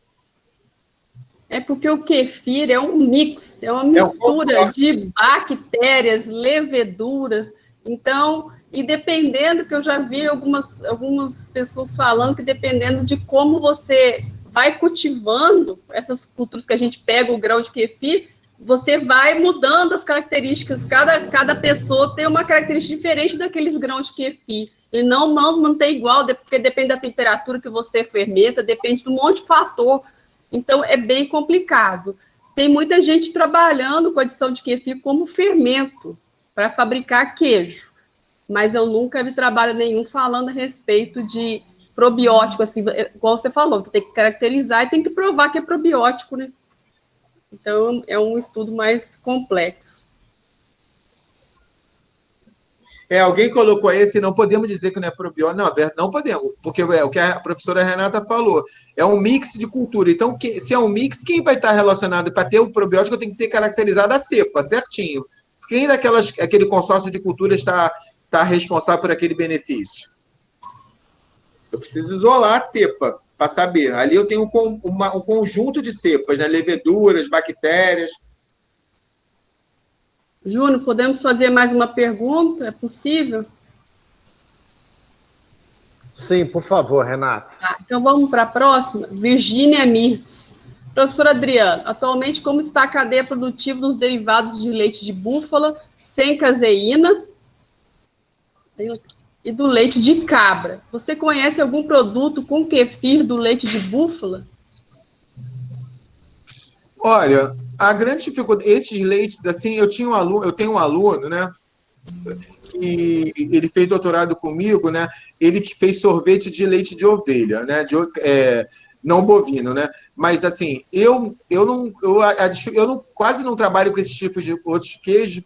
É porque o kefir é um mix, é uma mistura de bactérias, leveduras, então... E dependendo, que eu já vi algumas pessoas falando que dependendo de como você vai cultivando essas culturas que a gente pega o grão de kefir, você vai mudando as características. Cada pessoa tem uma característica diferente daqueles grãos de kefir. Ele não tem igual, porque depende da temperatura que você fermenta, depende de um monte de fator. Então, é bem complicado. Tem muita gente trabalhando com adição de kefir como fermento para fabricar queijo. Mas eu nunca vi trabalho nenhum falando a respeito de probiótico, assim, igual você falou, que tem que caracterizar e tem que provar que é probiótico, né? Então, é um estudo mais complexo. Alguém colocou esse, não podemos dizer que não é probiótico, não podemos, porque é o que a professora Renata falou, é um mix de cultura, então, se é um mix, quem vai estar relacionado para ter o probiótico, tem que ter caracterizado a cepa, certinho. Quem aquele consórcio de culturas está responsável por aquele benefício? Eu preciso isolar a cepa para saber. Ali eu tenho um conjunto de cepas, né? Leveduras, bactérias. Júnior, podemos fazer mais uma pergunta? É possível? Sim, por favor, Renata. Então, vamos para a próxima. Virgínia Mirtz. Professor Adriano, atualmente, como está a cadeia produtiva dos derivados de leite de búfala sem caseína e do leite de cabra? Você conhece algum produto com kefir do leite de búfala? Olha, a grande dificuldade, esses leites, assim, eu tenho um aluno, né, que ele fez doutorado comigo, né, ele que fez sorvete de leite de ovelha, né, não bovino, né, mas, assim, eu quase não trabalho com esse tipo de outros queijos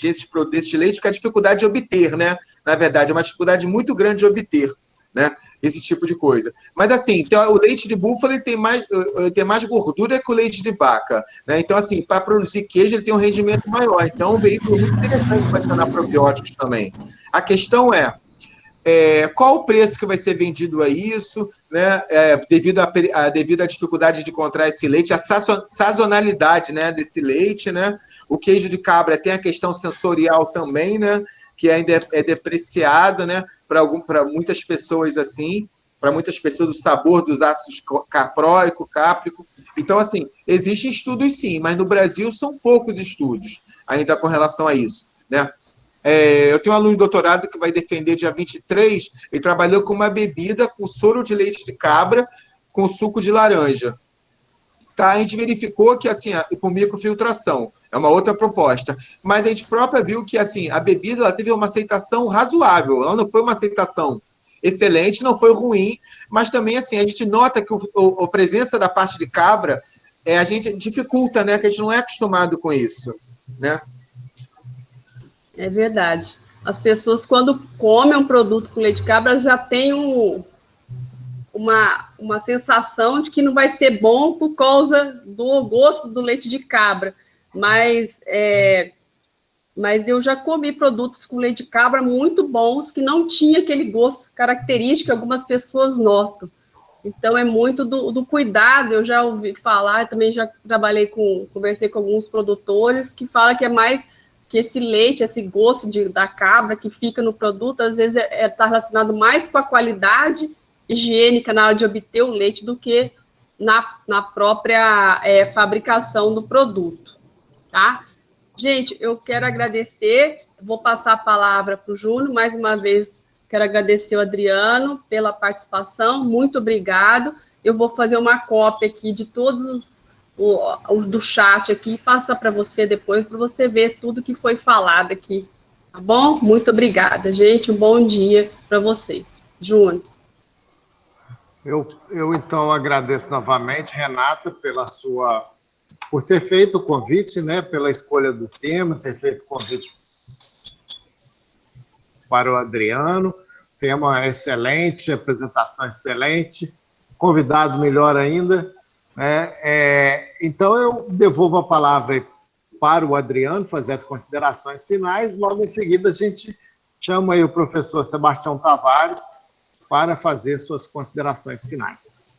desses produtos de leite, porque a dificuldade de obter, né, na verdade, é uma dificuldade muito grande de obter, né, esse tipo de coisa. Mas, assim, então, o leite de búfala ele tem mais gordura que o leite de vaca, né? Então, assim, para produzir queijo, ele tem um rendimento maior. Então, é um veículo muito interessante para adicionar probióticos também. A questão qual o preço que vai ser vendido a isso, né? Devido à dificuldade de encontrar esse leite, a sazonalidade, né, desse leite, né? O queijo de cabra tem a questão sensorial também, né? Que ainda é depreciada, né? Para muitas pessoas, assim, para muitas pessoas, o sabor dos ácidos capróico, cáprico. Então, assim, existem estudos sim, mas no Brasil são poucos estudos ainda com relação a isso, né? Eu tenho um aluno de doutorado que vai defender dia 23, ele trabalhou com uma bebida com soro de leite de cabra com suco de laranja. Tá, a gente verificou que, assim, com microfiltração, é uma outra proposta, mas a gente própria viu que, assim, a bebida ela teve uma aceitação razoável, ela não foi uma aceitação excelente, não foi ruim, mas também, assim, a gente nota que a presença da parte de cabra, a gente dificulta, né, que a gente não é acostumado com isso, né? É verdade. As pessoas, quando comem um produto com leite de cabra, já têm uma sensação de que não vai ser bom por causa do gosto do leite de cabra. Mas eu já comi produtos com leite de cabra muito bons, que não tinha aquele gosto característico que algumas pessoas notam. Então, é muito do cuidado. Eu já ouvi falar, também já conversei com alguns produtores que falam que é mais que esse leite, esse gosto da cabra que fica no produto, às vezes está relacionado mais com a qualidade higiênica na hora de obter o leite do que na própria fabricação do produto, tá? Gente, eu quero agradecer, vou passar a palavra para o Júnior, mais uma vez quero agradecer o Adriano pela participação, muito obrigado. Eu vou fazer uma cópia aqui de todos os do chat aqui e passar para você depois, para você ver tudo que foi falado aqui, tá bom? Muito obrigada, gente, um bom dia para vocês. Júnior. Eu então agradeço novamente, Renata, por ter feito o convite, né, pela escolha do tema, ter feito o convite para o Adriano, tema excelente, apresentação excelente, convidado melhor ainda, né? Então eu devolvo a palavra para o Adriano fazer as considerações finais, logo em seguida a gente chama aí o professor Sebastião Tavares para fazer suas considerações finais.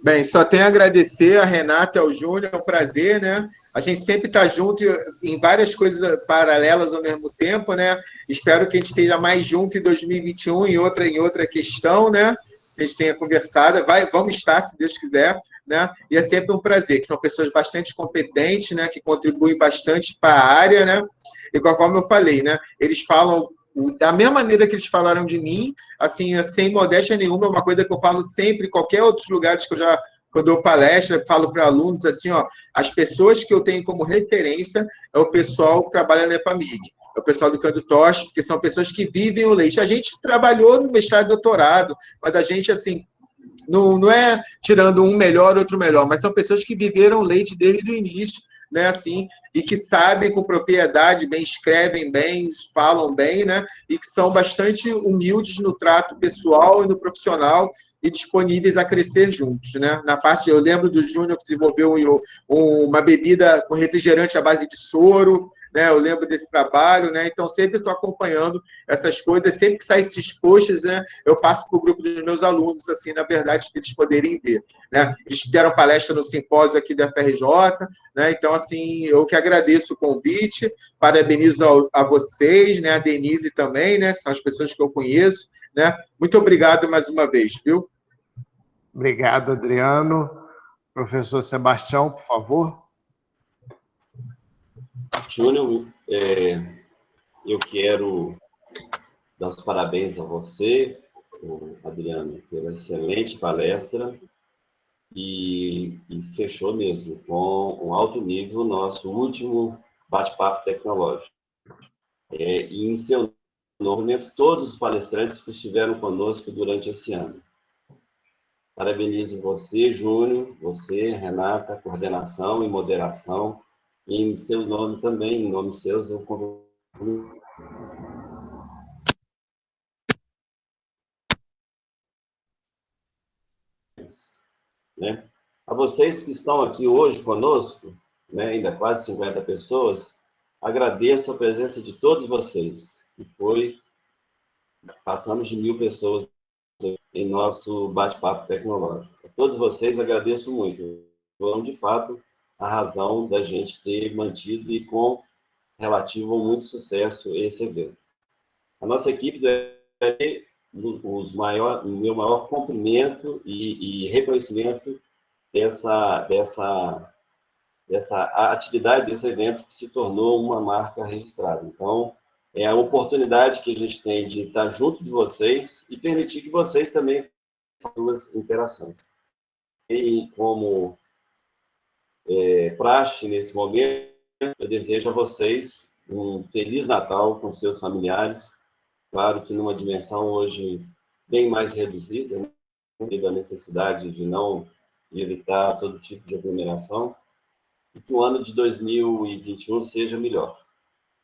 Bem, só tenho a agradecer a Renata e ao Júnior, é um prazer, né? A gente sempre está junto em várias coisas paralelas ao mesmo tempo, né? Espero que a gente esteja mais junto em 2021 em outra questão, né? A gente tenha conversado, vamos estar, se Deus quiser, né? E é sempre um prazer, que são pessoas bastante competentes, né? Que contribuem bastante para a área, né? E conforme eu falei, né? Eles falam da mesma maneira que eles falaram de mim, assim, sem modéstia nenhuma, é uma coisa que eu falo sempre, em qualquer outros lugares que quando eu dou palestra, falo para alunos, assim, ó, as pessoas que eu tenho como referência é o pessoal que trabalha na EPAMIG, é o pessoal do Cândido Toste, porque são pessoas que vivem o leite. A gente trabalhou no mestrado e doutorado, mas a gente, assim, não é tirando um melhor, outro melhor, mas são pessoas que viveram o leite desde o início, né, assim, e que sabem com propriedade, bem, escrevem bem, falam bem, né, e que são bastante humildes no trato pessoal e no profissional e disponíveis a crescer juntos, né. Na parte, eu lembro do Júnior que desenvolveu uma bebida com refrigerante à base de soro, né, eu lembro desse trabalho, né, então sempre estou acompanhando essas coisas, sempre que saem esses posts, né, eu passo para o grupo dos meus alunos, assim, na verdade, para eles poderem ver, né, eles deram palestra no simpósio aqui da FRJ, né, então, assim, eu que agradeço o convite, parabenizo a vocês, né, a Denise também, né, que são as pessoas que eu conheço, né? Muito obrigado mais uma vez, viu? Obrigado, Adriano. Professor Sebastião, por favor. Júnior, eu quero dar os parabéns a você, Adriano, pela excelente palestra e fechou mesmo com um alto nível nosso último bate-papo tecnológico. E em seu nome, todos os palestrantes que estiveram conosco durante esse ano. Parabenizo você, Júnior, você, Renata, coordenação e moderação, e em seu nome também, em nome seus, eu convido, né? A vocês que estão aqui hoje conosco, né, ainda quase 50 pessoas, agradeço a presença de todos vocês, que passamos de 1000 pessoas em nosso bate-papo tecnológico. A todos vocês agradeço muito. Foram, de fato, a razão da gente ter mantido e com relativo muito sucesso esse evento. A nossa equipe deve o meu maior cumprimento e reconhecimento dessa atividade, desse evento que se tornou uma marca registrada. Então, é a oportunidade que a gente tem de estar junto de vocês e permitir que vocês também façam suas interações. E como praxe nesse momento, eu desejo a vocês um Feliz Natal com seus familiares, claro que numa dimensão hoje bem mais reduzida, né, devido à necessidade de evitar todo tipo de aglomeração, e que o ano de 2021 seja melhor.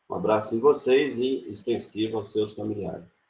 Um abraço em vocês e extensivo aos seus familiares.